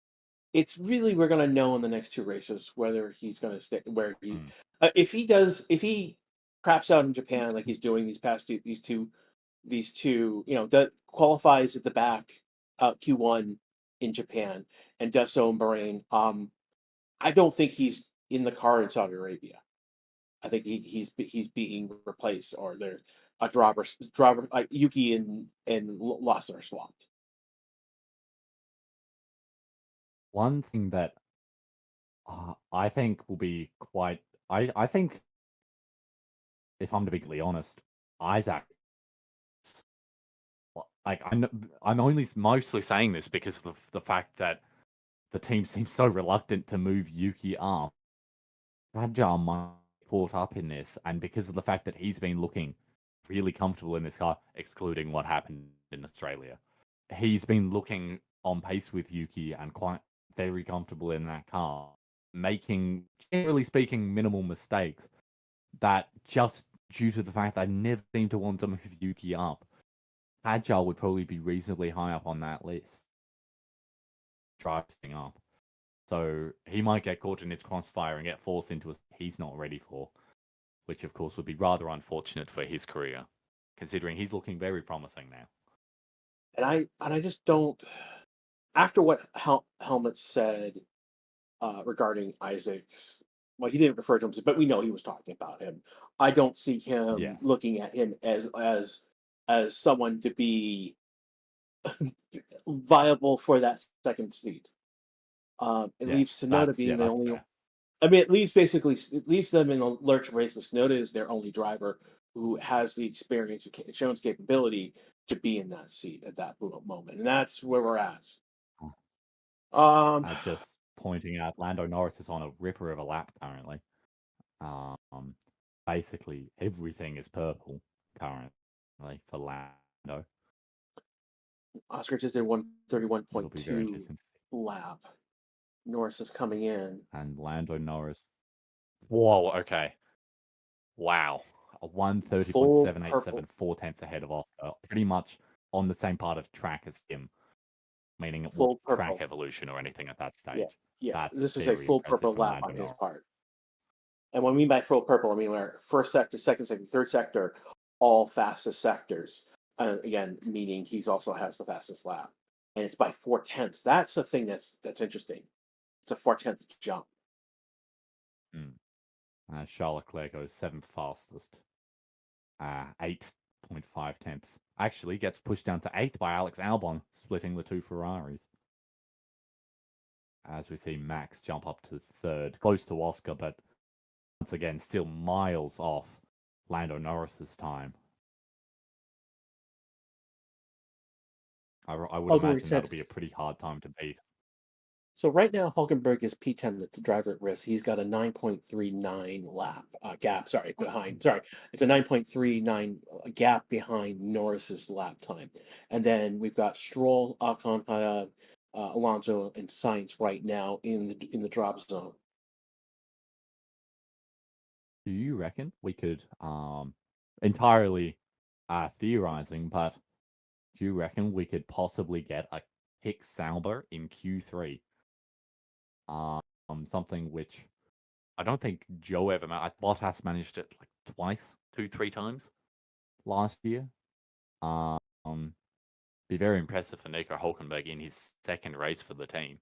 it's really we're gonna know in the next 2 races whether he's gonna stay where he. If he craps out in Japan like he's doing these two, qualifies at the back, Q1 in Japan and does so in Bahrain. I don't think he's in the car in Saudi Arabia. I think he's being replaced, or there's a driver like Yuki and Lawson are swapped. One thing that I think will be quite. I think, if I'm to be completely honest, Isaac. Like I'm only mostly saying this because of the fact that the team seems so reluctant to move Yuki up. Fragile might be caught up in this, and because of the fact that he's been looking really comfortable in this car, excluding what happened in Australia, he's been looking on pace with Yuki and quite very comfortable in that car, making, generally speaking, minimal mistakes. That just due to the fact I never seem to want to move Yuki up, Agile would probably be reasonably high up on that list. Drives thing up. So he might get caught in his crossfire and get forced into a he's not ready for, which of course would be rather unfortunate for his career, considering he's looking very promising now. And I just don't. After what Helmut said regarding Isaac's, well, he didn't refer to him, but we know he was talking about him. I don't see him Yes. looking at him as someone to be viable for that second seat. It leaves Yes. Sonoda being the That's only. fair. I mean, it leaves them in a lurch race. Sonoda is their only driver who has the experience and shown his capability to be in that seat at that moment, and that's where we're at. Um, Just pointing out, Lando Norris is on a ripper of a lap currently. Um, Basically everything is purple currently for Lando. Oscar just did one thirty one It'll point be very two interesting to see. lap. Norris is coming in. And Lando Norris. Whoa, okay. Wow. A Full 130.787, purple. 4 tenths ahead of Oscar. Pretty much on the same part of track as him, meaning it wasn't Full track purple. evolution or anything at that Yeah, stage. yeah. That's This is a very full impressive purple from lap Lando on his Norris. part. And what I mean by full purple, I mean where first sector, second sector, third sector, all fastest sectors. Again, meaning he's also has the fastest lap, and it's by 4 tenths. That's the thing that's interesting. It's a 4 tenths jump. Mm. Charles Leclerc goes 7th fastest. 8.5 tenths. Actually gets pushed down to 8th by Alex Albon, splitting the two Ferraris. As we see Max jump up to 3rd, close to Oscar, but once again, still miles off Lando Norris's time. I would Hulkenberg imagine that'll says be a pretty hard time to beat. so. Right now, Hulkenberg is P10, the driver at risk. He's got a 9.39 lap gap. Sorry, behind. Sorry, it's a 9.39 gap behind Norris's lap time. And then we've got Stroll, Ocon, Alonso, and Sainz right now in the drop zone. Do you reckon we could, entirely theorizing, but do you reckon we could possibly get a Hick Sauber in Q3? Something which I don't think Joe ever Bottas managed it like twice, 2, 3 times last year. Be very impressive for Nico Hulkenberg in his second race for the team.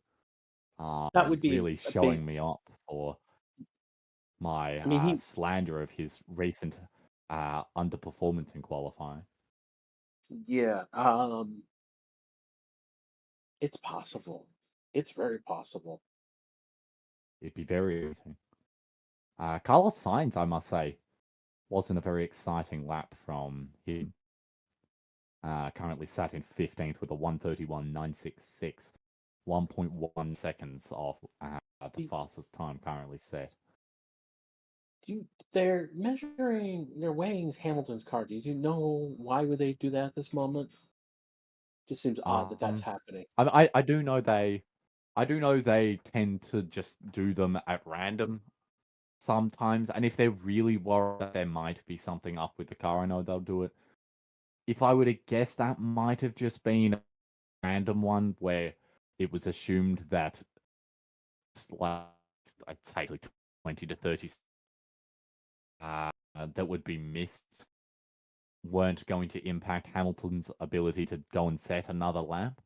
That would be Really a big. showing me up for my I mean, he. slander of his recent underperformance in qualifying. Yeah. It's possible. It's very possible. It'd be very irritating. Carlos Sainz, I must say, wasn't a very exciting lap from him. Currently sat in 15th with a 131.966, 1.1 seconds off the fastest time currently set. They're measuring, they're weighing Hamilton's car. Do you know why would they do that at this moment? Just seems odd that that's Um, happening. I do know they tend to just do them at random sometimes, and if they're really worried that there might be something up with the car, I know they'll do it. If I were to guess, that might have just been a random one where it was assumed that like I'd say like 20 to 30 that would be missed weren't going to impact Hamilton's ability to go and set another lap.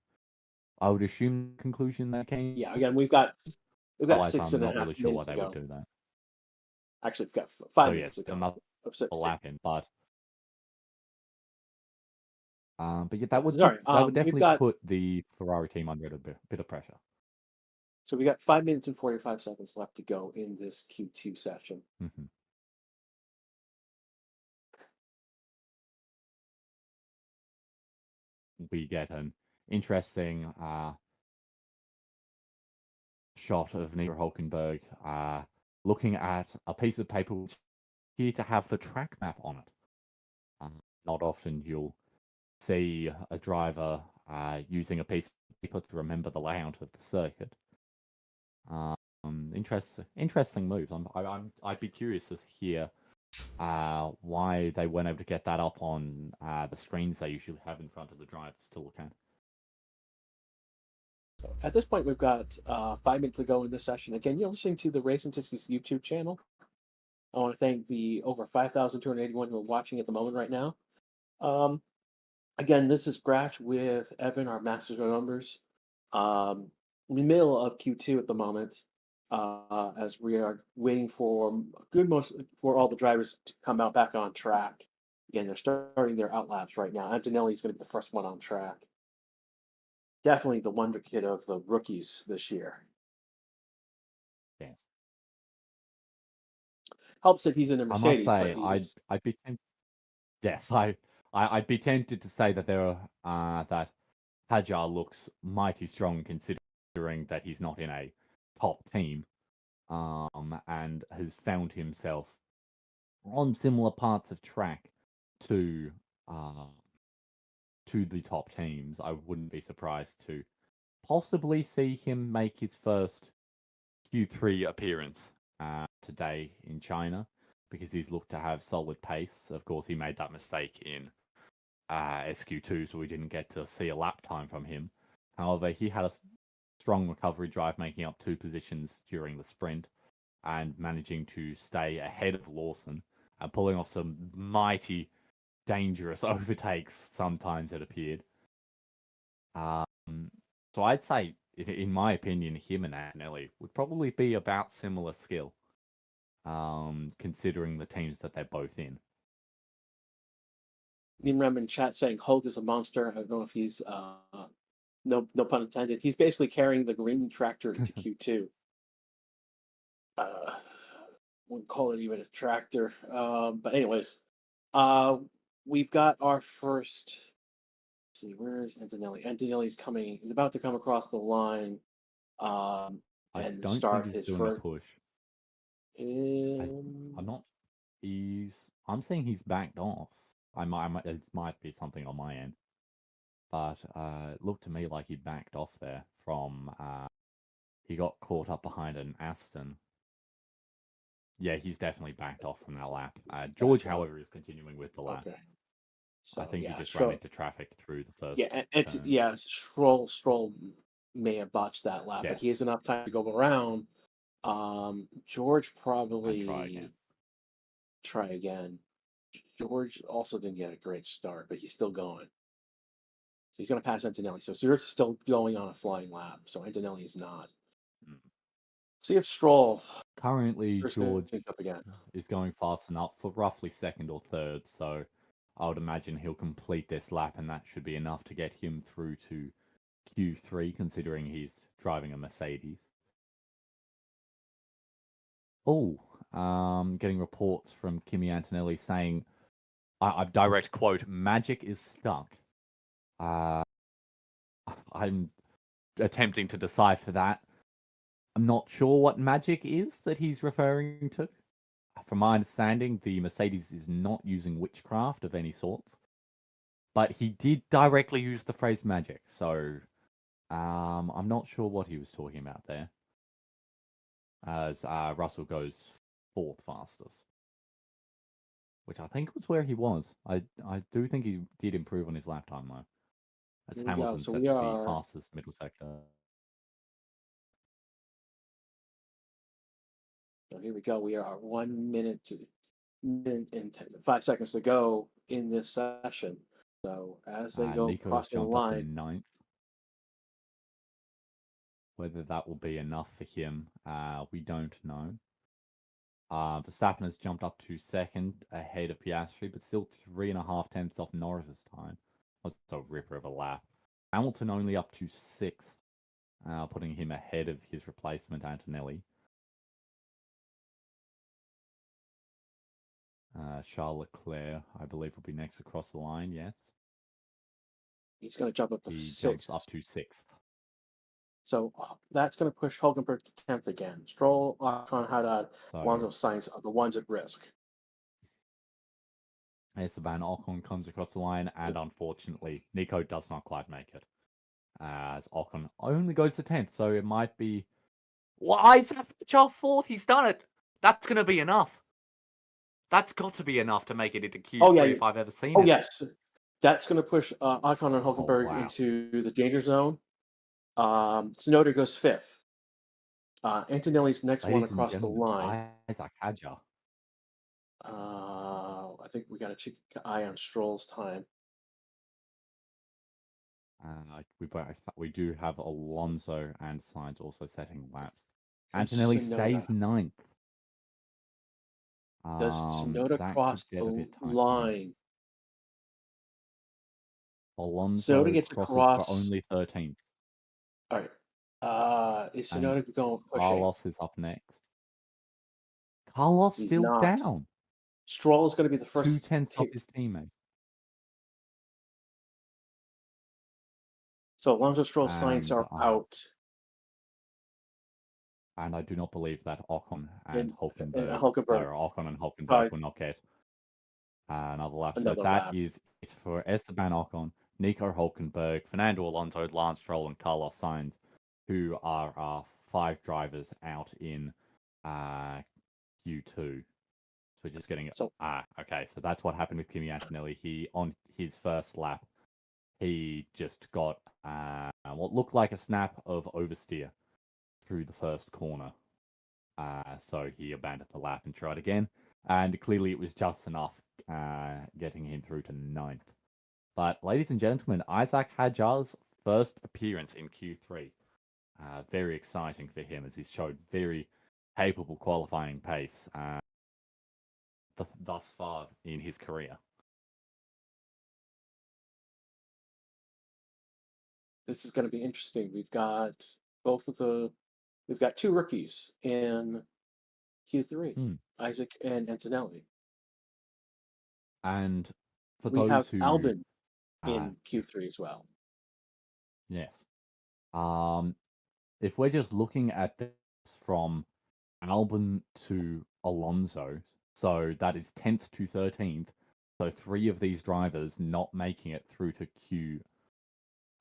I would assume the conclusion that came. Yeah, again, we've got Otherwise, six I'm and a not really half sure why minutes they would ago. do that. Actually, we've got So 5 minutes yes, ago. another Of six. lap in, but yeah, Yeah, that would sorry. definitely put the Ferrari team under a bit of pressure. So we got 5 minutes and 45 seconds left to go in this Q2 session. Mhm. We get an interesting shot of Nico Hulkenberg looking at a piece of paper which appears to have the track map on it. Not often you'll see a driver using a piece of paper to remember the layout of the circuit. Interesting moves. I'd be curious to hear why they weren't able to get that up on the screens they usually have in front of the drivers to look at. So at this point, we've got 5 minutes to go in this session. Again, you're listening to the Racing Statistics YouTube channel. I want to thank the over 5,281 who are watching at the moment right now. Again, this is Scratch with Evan, our Masters of Numbers. In the middle of Q2 at the moment, as we are waiting for for all the drivers to come out back on track. Again, they're starting their out laps right now. Antonelli is going to be the first one on track. Definitely the wonder kid of the rookies this year. Yes. Helps that he's in a I must Mercedes, say, but he's I'd be tempted. Yes, I'd be tempted to say that that Hajar looks mighty strong considering that he's not in a top team, and has found himself on similar parts of track to uh, to the top teams. I wouldn't be surprised to possibly see him make his first Q3 appearance today in China because he's looked to have solid pace. Of course, he made that mistake in SQ2, so we didn't get to see a lap time from him. However, he had a strong recovery drive, making up 2 positions during the sprint and managing to stay ahead of Lawson and pulling off some mighty dangerous overtakes sometimes it appeared. So I'd say, in my opinion, him and Antonelli would probably be about similar skill, considering the teams that they're both in. Nimram in chat saying Hulk is a monster. I don't know if he's no pun intended. He's basically carrying the green tractor into Q2. Wouldn't call it even a tractor. But anyways, we've got our first. Let's see, where is Antonelli? Antonelli's coming. He's about to come across the line, I and don't think start he's his doing a first. push. I'm not. I'm saying he's backed off. It might be something on my end, but it looked to me like he backed off there from. He got caught up behind an Aston. Yeah, he's definitely backed off from that lap. George, however, is continuing with the lap. Okay. I So think he yeah, just ran into traffic through the first turn. yeah. Stroll may have botched that lap, but Yes, he has enough time to go around. George and probably try again. George also didn't get a great start, but he's still going. So he's going to pass Antonelli. So George's still going on a flying lap. So Antonelli is not. Mm. See if Stroll Currently, first George things up again. is going fast enough for roughly second or third, so I would imagine he'll complete this lap, and that should be enough to get him through to Q3, considering he's driving a Mercedes. Oh, getting reports from Kimi Antonelli saying, I direct quote, "Magic is stuck." I'm attempting to decipher that. I'm not sure what magic is that he's referring to. From my understanding, the Mercedes is not using witchcraft of any sort. But he did directly use the phrase magic, so I'm not sure what he was talking about there. As Russell goes 4th fastest, which I think was where he was. I do think he did improve on his lap time though, as Here we go. Hamilton So sets the fastest middle sector. So here we go. We are 1 minute and 5 seconds to go in this session. So as they go Nico has crossing the jumped up to line, 9th. Whether that will be enough for him, we don't know. Verstappen has jumped up to 2nd ahead of Piastri, but still 3.5 tenths off Norris's time. That's a ripper of a lap. Hamilton only up to 6th. putting him ahead of his replacement, Antonelli. Charles Leclerc, I believe, will be next across the line, yes. He's going to jump up to He 6th. jumps up to 6th. So that's going to push Hulkenberg to 10th again. Stroll, Ocon, Haddad, Alonso, Sainz are the ones at risk. Esteban Ocon comes across the line, and unfortunately, Nico does not quite make it. As Ocon only goes to 10th, so it might be... Why is Charles 4th? He's done it. That's going to be enough. That's got to be enough to make it into Q3 if I've ever seen it. Oh, yes. That's going to push Ocon and Hulkenberg into the danger zone. Tsunoda goes 5th. Antonelli's next one across the line. Isaac Hadjar. I think we got to keep an eye on Stroll's time. We do have Alonso and Sainz also setting laps. Antonelli stays 9th. Does Tsunoda cross the line? Alonso crosses for only 13th. All right. Is Tsunoda going to push? Carlos is up next. Carlos still down. Stroll is going to be the first. 2/10 off his teammate. So Alonso, Stroll, Sainz are out. And I do not believe that Ocon and Hulkenberg will not get another lap. So that is it for Esteban Ocon, Nico Hulkenberg, Fernando Alonso, Lance Stroll, and Carlos Sainz, who are our 5 drivers out in Q2. So we're just getting okay. So that's what happened with Kimi Antonelli. He on his first lap, he just got what looked like a snap of oversteer through the first corner. So he abandoned the lap and tried again. And clearly it was just enough getting him through to 9th. But ladies and gentlemen, Isaac Hadjar's first appearance in Q3. Very exciting for him as he's showed very capable qualifying pace thus far in his career. This is going to be interesting. We've got we've got 2 rookies in Q3, Isaac and Antonelli. And for we those have who Albon in Q3 as well. Yes. If we're just looking at this from Albon to Alonso, so that is 10th to 13th. So 3 of these drivers not making it through to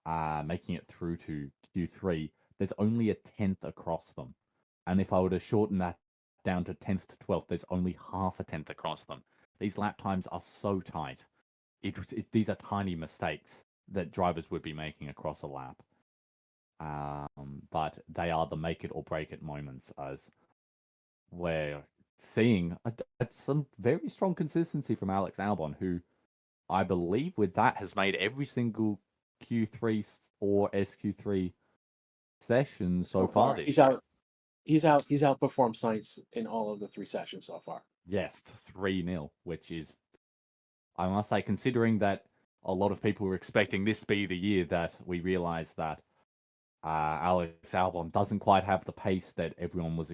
Q3. There's only a 10th across them. And if I were to shorten that down to 10th to 12th, there's only half a 10th across them. These lap times are so tight. These are tiny mistakes that drivers would be making across a lap. But they are the make it or break it moments, as we're seeing some very strong consistency from Alex Albon, who I believe with that has made every single Q3 or SQ3 session so far this year. He's outperformed Sainz in all of the 3 sessions so far. Yes, 3-0, which is, I must say, considering that a lot of people were expecting this to be the year that we realized that Alex Albon doesn't quite have the pace that everyone was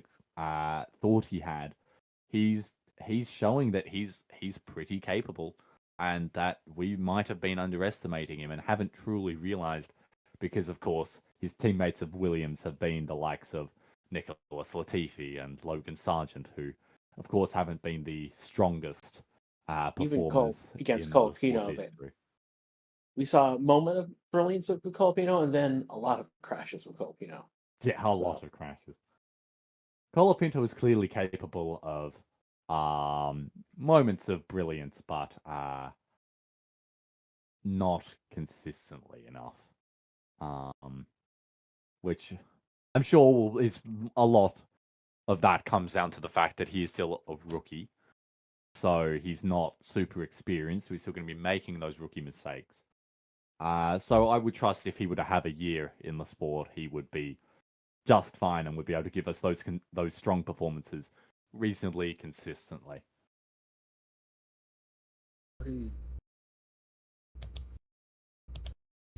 thought he had. He's showing that he's pretty capable, and that we might have been underestimating him and haven't truly realized, because of course his teammates of Williams have been the likes of Nicholas Latifi and Logan Sargent, who of course haven't been the strongest performers against Colapino. We saw a moment of brilliance with Colapino, and then a lot of crashes with Colapino. Yeah, a lot of crashes. Colapinto is clearly capable of moments of brilliance, but not consistently enough. Which I'm sure is a lot of that comes down to the fact that he is still a rookie. So he's not super experienced. He's still going to be making those rookie mistakes. So I would trust if he were to have a year in the sport, he would be just fine and would be able to give us those strong performances reasonably consistently.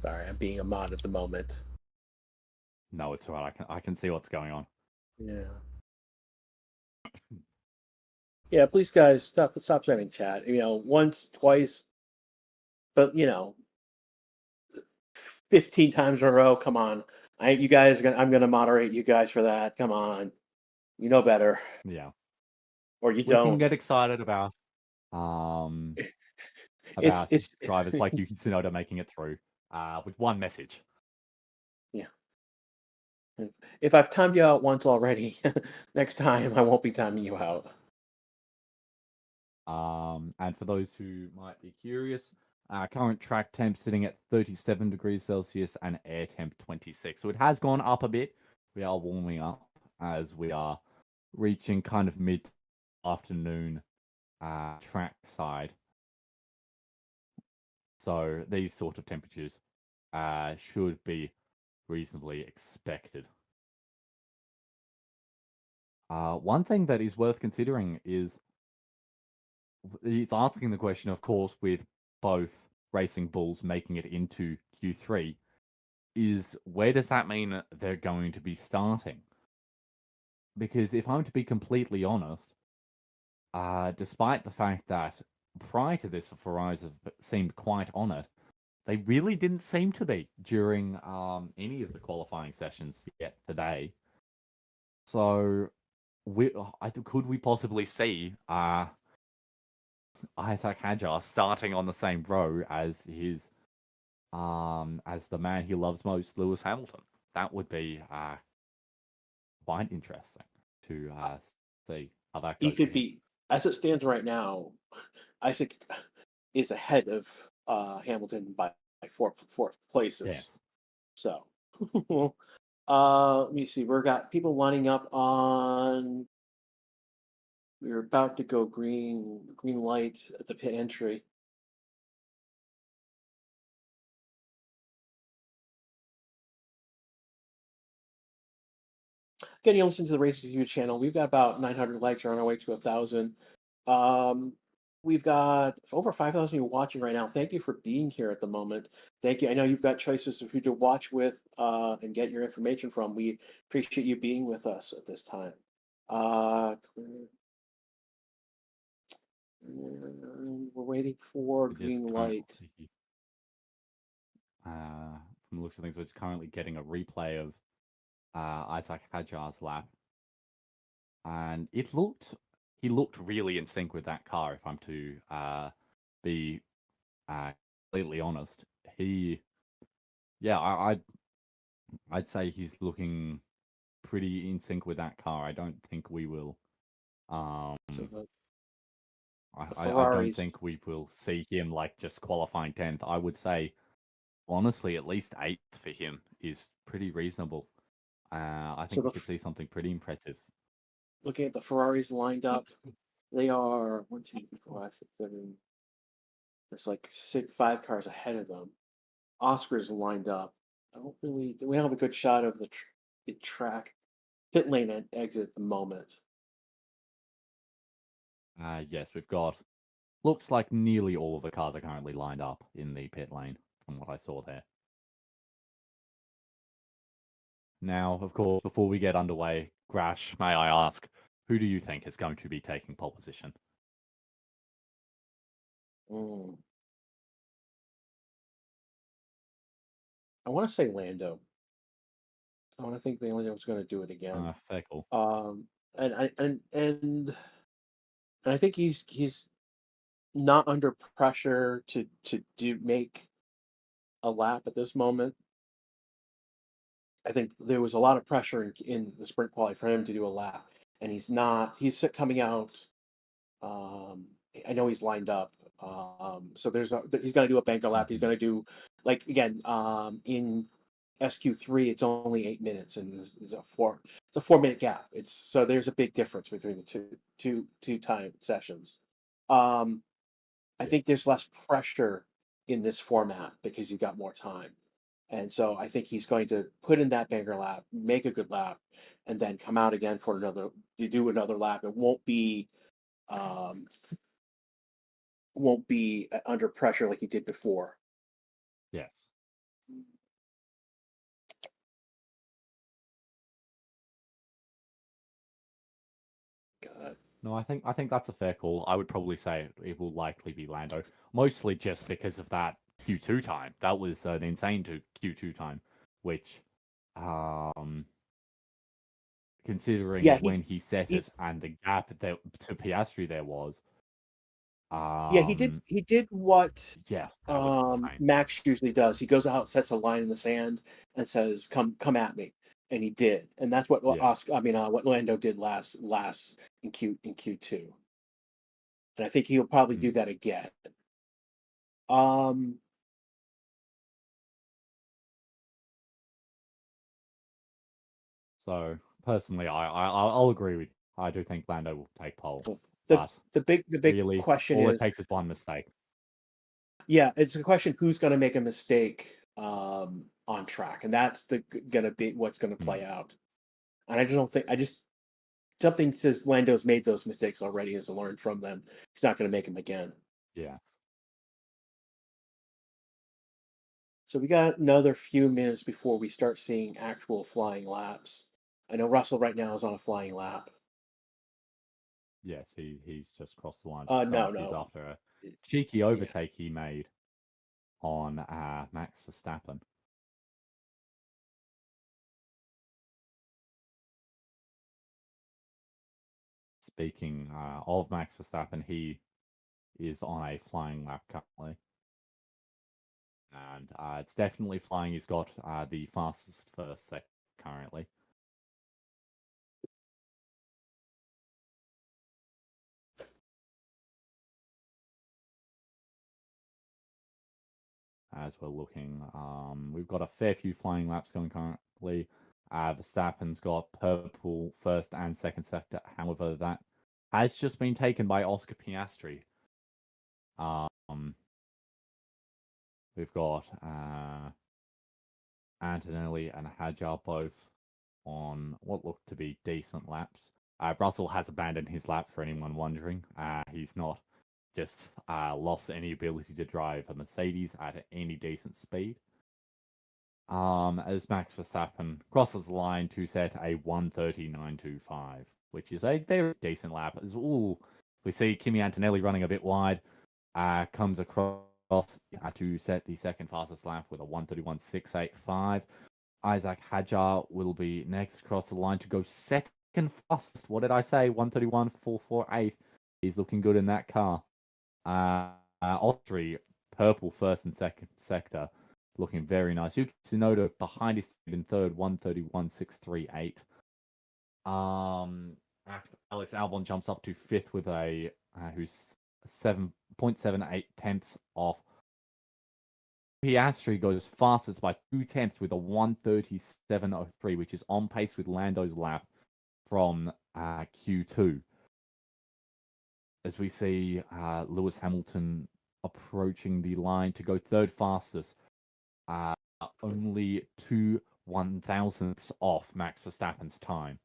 Sorry, I'm being a mod at the moment. No, it's all right. I can see what's going on. Yeah. Yeah, please, guys, stop sending chat. Once, twice, but 15 times in a row. Come on, you guys are gonna. I'm gonna moderate you guys for that. Come on, you know better, Yeah. or you We can get don't. excited about It's drivers like Yuki Tsunoda making it through with one message. yeah. If I've timed you out once already, next time I won't be timing you out. And for those who might be curious, current track temp sitting at 37 degrees Celsius and air temp 26. So it has gone up a bit. We are warming up as we are reaching kind of mid-afternoon track side. So these sort of temperatures should be reasonably expected. One thing that is worth considering is it's asking the question, of course, with both racing bulls making it into Q3, is where does that mean they're going to be starting? Because if I'm to be completely honest, despite the fact that prior to this, the Ferraris have seemed quite on it, they really didn't seem to be during any of the qualifying sessions yet today. So, could we possibly see Isaac Hadjar starting on the same row as his as the man he loves most, Lewis Hamilton? That would be quite interesting to see how that He goes for could him. be, as it stands right now, Isaac is ahead of Hamilton by four places. Yes. So, let me see. We've got people lining up on. We're about to go green light at the pit entry. Again, you listen to the Racing TV channel. We've got about 900 likes. We're on our way to 1,000. We've got over 5,000 you watching right now. Thank you for being here at the moment. Thank you. I know you've got choices of who to watch with and get your information from. We appreciate you being with us at this time. We're waiting for green light. From the looks of things, we're currently getting a replay of Isaac Hadjar's lap, and he looked really in sync with that car. If I'm to be completely honest, I'd say he's looking pretty in sync with that car. I don't think we will. I don't think we will see him like just qualifying 10th. I would say, honestly, at least 8th for him is pretty reasonable. I think we could see something pretty impressive. Looking at the Ferraris lined up, they are 1, 2, 3, 4, 5, 6, 7. There's like 5 cars ahead of them. Oscar's lined up. We don't have a good shot of the track pit lane and exit at the moment. Yes, we've got. Looks like nearly all of the cars are currently lined up in the pit lane, from what I saw there. Now, of course, before we get underway, Grash, may I ask, who do you think is going to be taking pole position? I want to say Lando. I want to think Lando's going to do it again. Fair call. And I think he's not under pressure to make a lap at this moment. I think there was a lot of pressure in the sprint quality for him to do a lap, and he's not. He's coming out. I know he's lined up. So he's going to do a banker lap. He's going to do again in SQ3. It's only 8 minutes, and it's a 4-minute gap. So there's a big difference between the two time sessions. I think there's less pressure in this format because you've got more time. And so I think he's going to put in that banker lap, make a good lap, and then come out again to do another lap. It won't be under pressure like he did before. Yes. God. No, I think that's a fair call. I would probably say it will likely be Lando, mostly just because of that Q2 time. That was an insane Q2 time, which, considering Yeah, when he set he it and the gap that to Piastri there was, he did what yeah, that was insane. Max usually does. He goes out, sets a line in the sand, and says, "Come at me," and he did, and that's what Yeah. what Lando did last in Q2, and I think he'll probably do that again. So personally, I'll agree with you. I do think Lando will take pole, The but the big really, question all it is, takes is one mistake. yeah, it's a question who's going to make a mistake on track, and that's going to be what's going to play out. And I just don't think something says Lando's made those mistakes already, has learned from them. He's not going to make them again. Yes. So we got another few minutes before we start seeing actual flying laps. I know Russell right now is on a flying lap. Yes, he's just crossed the line. No. He's after a cheeky overtake he made on Max Verstappen. Speaking of Max Verstappen, he is on a flying lap currently. And it's definitely flying. He's got the fastest first second currently. As we're looking, we've got a fair few flying laps going currently. Verstappen's got purple first and second sector. However, that has just been taken by Oscar Piastri. We've got Antonelli and Hadjar both on what looked to be decent laps. Russell has abandoned his lap for anyone wondering. He's not just lost any ability to drive a Mercedes at any decent speed. As Max Verstappen crosses the line to set a 1:39.25, which is a very decent lap. We see Kimi Antonelli running a bit wide, comes across to set the second fastest lap with a 1:31.685. Isaac Hadjar will be next across the line to go second fastest. What did I say? 1:31.448. He's looking good in that car. Austria, purple first and second sector, looking very nice. Yuki Tsunoda behind his in third, 1:31.638. Alex Albon jumps up to fifth with a who's 7.78 tenths off. Piastri goes fastest by 2 tenths with a 1:37.03, which is on pace with Lando's lap from Q2. As we see Lewis Hamilton approaching the line to go third fastest, only 2 1,000ths off Max Verstappen's time.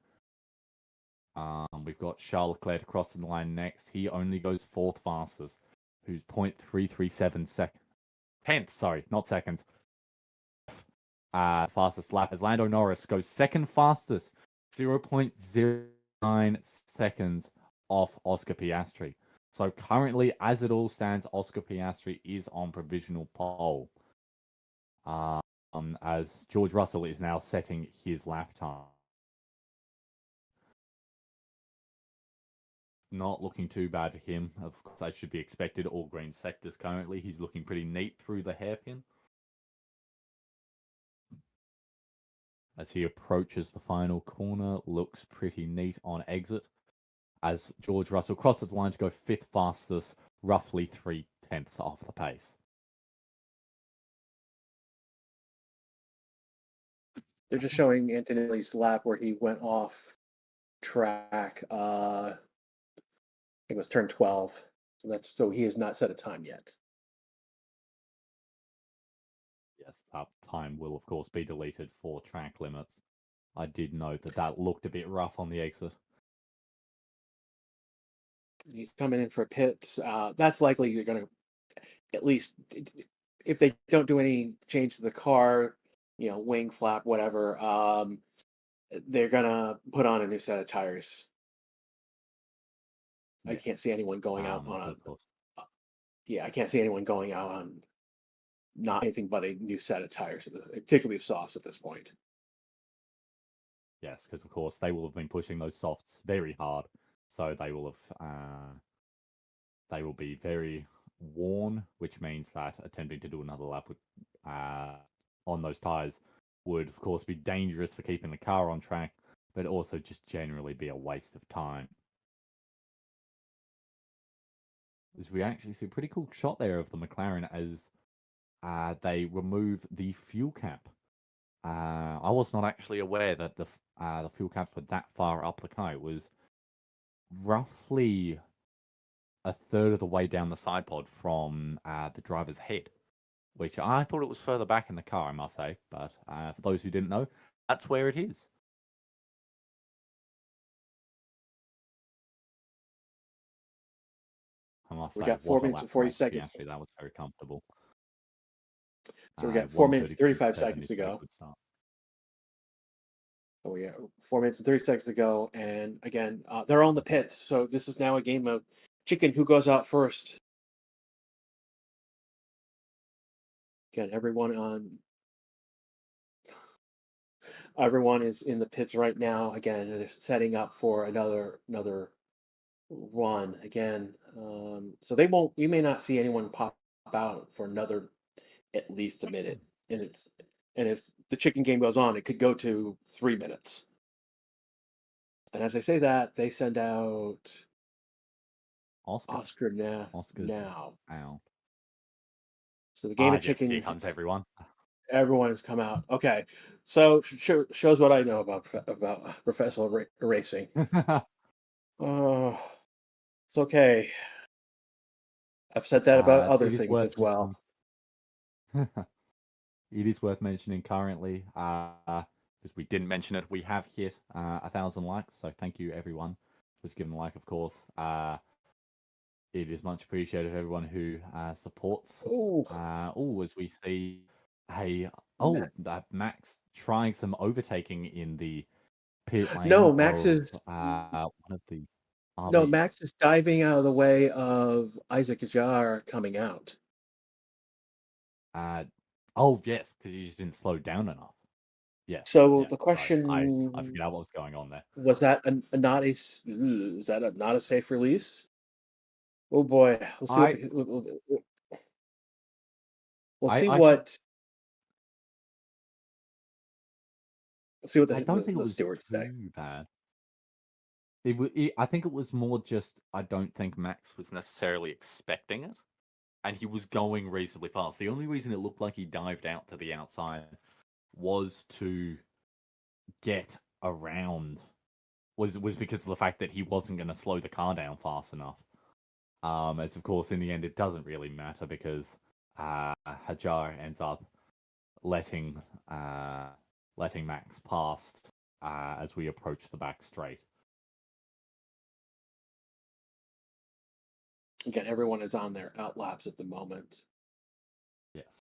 We've got Charles Leclerc crossing the line next. He only goes fourth fastest, who's 0.337 tenths, sorry, not seconds. Fastest lap as Lando Norris goes second fastest, 0.09 seconds off Oscar Piastri. So currently, as it all stands, Oscar Piastri is on provisional pole. As George Russell is now setting his lap time. Not looking too bad for him. Of course, that should be expected. All green sectors currently. He's looking pretty neat through the hairpin. As he approaches the final corner, looks pretty neat on exit. As George Russell crosses the line to go fifth fastest, roughly 3 tenths off the pace. They're just showing Antonelli's lap where he went off track. It was turn 12. So he has not set a time yet. Yes, that time will of course be deleted for track limits. I did note that looked a bit rough on the exit. He's coming in for pits. That's likely you're going to, at least if they don't do any change to the car, wing flap, whatever, they're going to put on a new set of tires. I can't see anyone going out on of course. I can't see anyone going out on not anything but a new set of tires, particularly softs at this point. Yes, because of course they will have been pushing those softs very hard, so they will be very worn, which means that attempting to do another lap with, on those tires would, of course, be dangerous for keeping the car on track, but also just generally be a waste of time. As we actually see a pretty cool shot there of the McLaren as they remove the fuel cap. I was not actually aware that the fuel caps were that far up the car. It was roughly a third of the way down the side pod from the driver's head, which I thought it was further back in the car, I must say. But for those who didn't know, that's where it is. I must We say, got 4 minutes and 40 from seconds. Piastri. That was very comfortable. So we got 4 minutes and 35 seconds to is a go. good start. So we got 4 minutes and 30 seconds to go. And again, they're on the pits. So this is now a game of chicken. Who goes out first? Again, everyone is in the pits right now. Again, they're setting up for another run again. So they won't. You may not see anyone pop out for another at least a minute, and it's the chicken game goes on. It could go to 3 minutes. And as I say that, they send out Oscar now. Oscar's now. out. So the game of yes, chicken. here comes everyone. Everyone has come out. Okay, so shows what I know about professional racing. Oh, it's okay. I've said that about other things as well. It is worth mentioning currently, because we didn't mention it, we have hit 1,000 likes. So thank you, everyone who's given a like, of course. It is much appreciated of everyone who supports. As we see Max trying some overtaking in the pit lane. No, Max is one of the RBs. No, Max is diving out of the way of Isaac Ajar coming out. Yes, because he just didn't slow down enough. Yes. So the question, I forgot what was going on there. Was that not a safe release? Oh boy, we'll see. We'll see what I don't think it was too bad. I think it was more just I don't think Max was necessarily expecting it, and he was going reasonably fast. The only reason it looked like he dived out to the outside was to get around, was because of the fact that he wasn't going to slow the car down fast enough. As of course in the end it doesn't really matter because Hajar ends up letting Max past as we approach the back straight. Again, everyone is on their outlaps at the moment. Yes.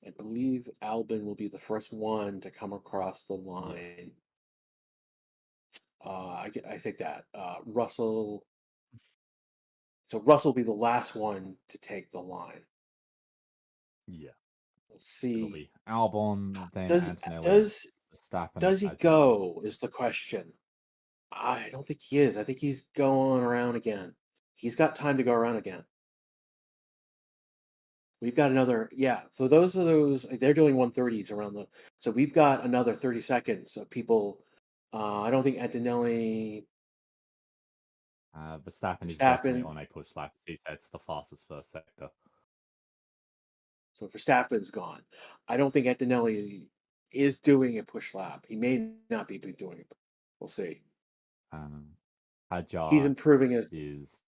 I believe Albin will be the first one to come across the line. I think that Russell. So Russell will be the last one to take the line. Yeah. Let's see. It'll be Albon, then Antonelli. Does he go? Is the question. I don't think he is. I think he's going around again. He's got time to go around again. We've got another, so they're doing 130s around so we've got another 30 seconds of people. I don't think Antonelli. Verstappen is definitely on a push lap. He said it's the fastest first sector. So Verstappen's gone. I don't think Antonelli is doing a push lap. He may not be doing it. We'll see. Hajar he's improving is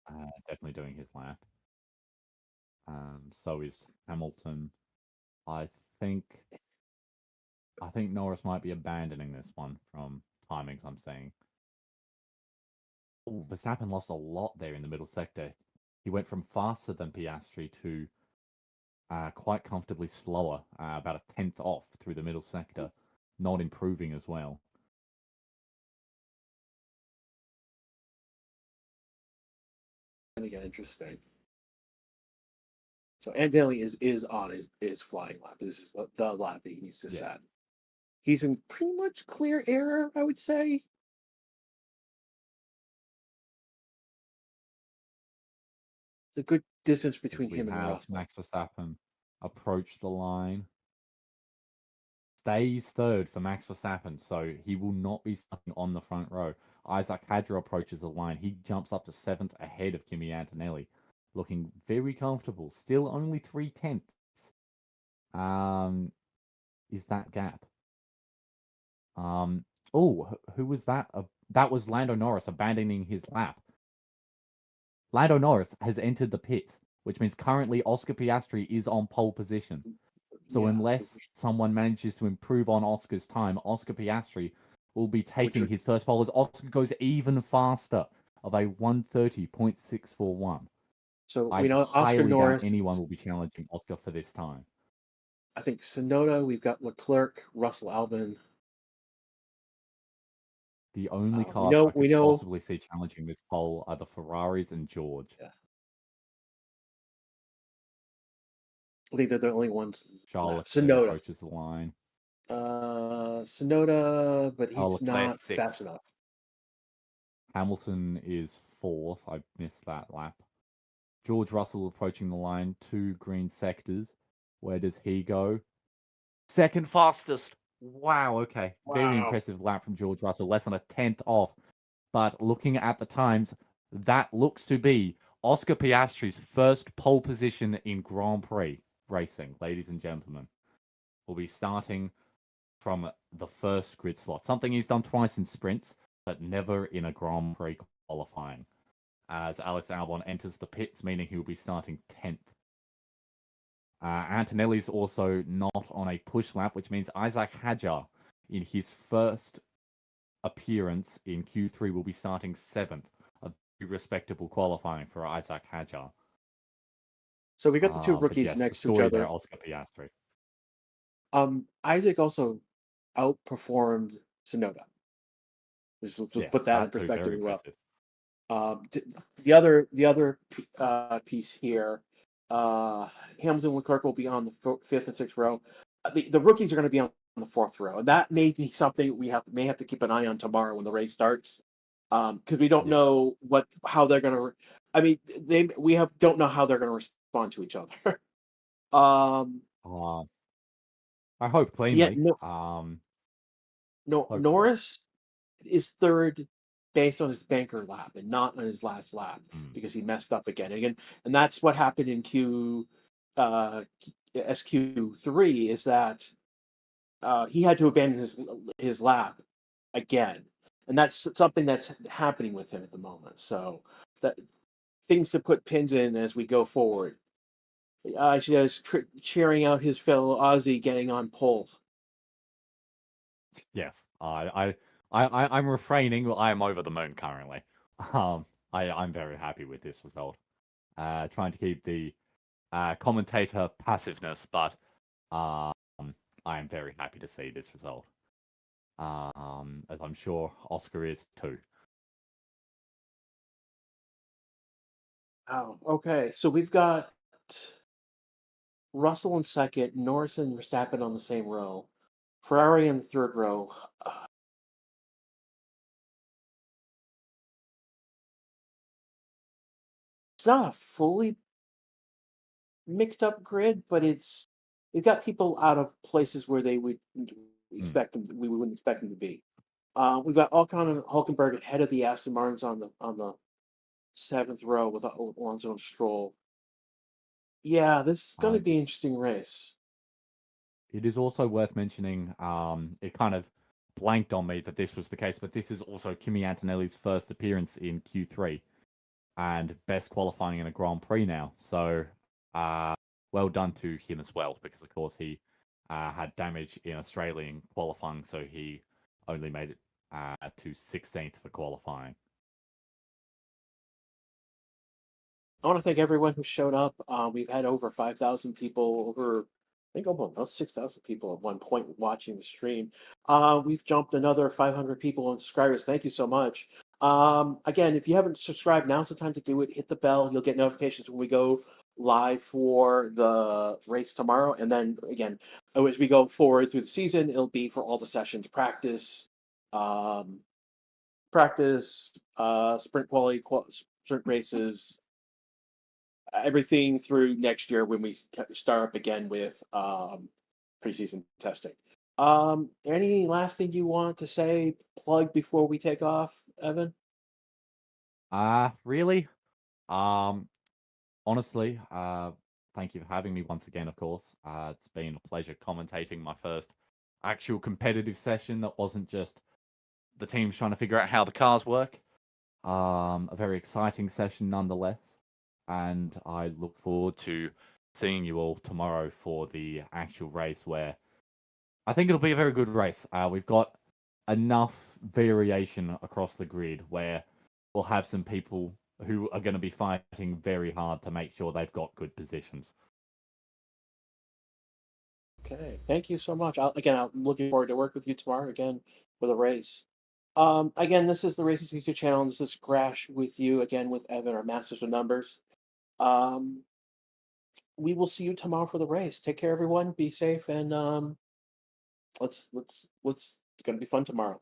definitely doing his lap. So is Hamilton. I think Norris might be abandoning this one from timings I'm seeing. Oh, Verstappen lost a lot there in the middle sector. He went from faster than Piastri to quite comfortably slower, about a 10th off through the middle sector, not improving as well. to get interesting. So Antonelli is on his flying lap. This is the lap that he needs to set. He's in pretty much clear air, I would say. It's a good distance between him and Russell. Max Verstappen approach the line. Stays third for Max Verstappen, so he will not be starting on the front row. Isaac Hadjar approaches the line. He jumps up to 7th ahead of Kimi Antonelli, looking very comfortable. Still only 0.3. Is that gap? Oh, who was that? That was Lando Norris abandoning his lap. Lando Norris has entered the pits, which means currently Oscar Piastri is on pole position. So unless someone manages to improve on Oscar's time, Oscar Piastri will be taking his first pole as Oscar goes even faster of a 1:30.641. So I we know Oscar Norris. Doubt anyone will be challenging Oscar for this time. I think Tsunoda, we've got Leclerc, Russell Albon. The only cars I could possibly see challenging this pole are the Ferraris and George. Yeah. I think they're the only ones. Charles Tsunoda approaches the line. Tsunoda, but he's not fast enough. Hamilton is 4th. I missed that lap. George Russell approaching the line, 2 green sectors. Where does he go? Second fastest. Wow, okay. Wow. Very impressive lap from George Russell, less than a 10th off. But looking at the times, that looks to be Oscar Piastri's first pole position in Grand Prix racing, ladies and gentlemen. Will be starting from the first grid slot. Something he's done twice in sprints, but never in a Grand Prix qualifying. As Alex Albon enters the pits, meaning he will be starting 10th. Antonelli's also not on a push lap, which means Isaac Hadjar, in his first appearance in Q3, will be starting 7th. A very respectable qualifying for Isaac Hadjar. So we got the 2 rookies next to each other. There, Oscar Piastri. Isaac also outperformed Tsunoda. Let's put that in perspective as well. The other piece here. Hamilton and Leclerc will be on the 5th and 6th row. The rookies are going to be on the 4th row, and that may be something we may have to keep an eye on tomorrow when the race starts, because we don't know how they're going to. I mean, don't know how they're going to respond to each other. I hope cleanly. Norris is 3rd based on his banker lap and not on his last lap because he messed up again. And that's what happened in SQ3 is that he had to abandon his lap again. And that's something that's happening with him at the moment. So that things to put pins in as we go forward. Just cheering out his fellow Aussie getting on pole. Yes, I'm refraining. I am over the moon currently. I'm very happy with this result. Trying to keep the commentator passiveness, but I am very happy to see this result. As I'm sure Oscar is too. Oh, okay. So we've got Russell in 2nd, Norris and Verstappen on the same row, Ferrari in the 3rd row. It's not a fully mixed up grid, but you've got people out of places where they would expect them. We wouldn't expect them to be. We've got Ocon and Hulkenberg ahead of the Aston Martins on the 7th row with Alonso and Stroll. Yeah, this is going to be an interesting race. It is also worth mentioning, it kind of blanked on me that this was the case, but this is also Kimi Antonelli's first appearance in Q3 and best qualifying in a Grand Prix now. So well done to him as well, because of course he had damage in Australian qualifying, so he only made it to 16th for qualifying. I want to thank everyone who showed up. We've had over 5,000 people, I think almost 6,000 people at one point watching the stream. We've jumped another 500 people on subscribers. Thank you so much. Again, if you haven't subscribed, now's the time to do it. Hit the bell. You'll get notifications when we go live for the race tomorrow. And then again, as we go forward through the season, it'll be for all the sessions, practice, um, sprint quality, sprint races, everything through next year when we start up again with preseason testing. Any last thing you want to say, plug before we take off, Evan? Really? Honestly, thank you for having me once again, of course. It's been a pleasure commentating my first actual competitive session that wasn't just the teams trying to figure out how the cars work. A very exciting session nonetheless. And I look forward to seeing you all tomorrow for the actual race where I think it'll be a very good race. We've got enough variation across the grid where we'll have some people who are going to be fighting very hard to make sure they've got good positions. Okay, thank you so much. I'm looking forward to work with you tomorrow again for the race. Again, this is the Races YouTube channel. And this is Crash with you again with Evan, our Masters of Numbers. We will see you tomorrow for the race. Take care, everyone. Be safe, and it's going to be fun tomorrow.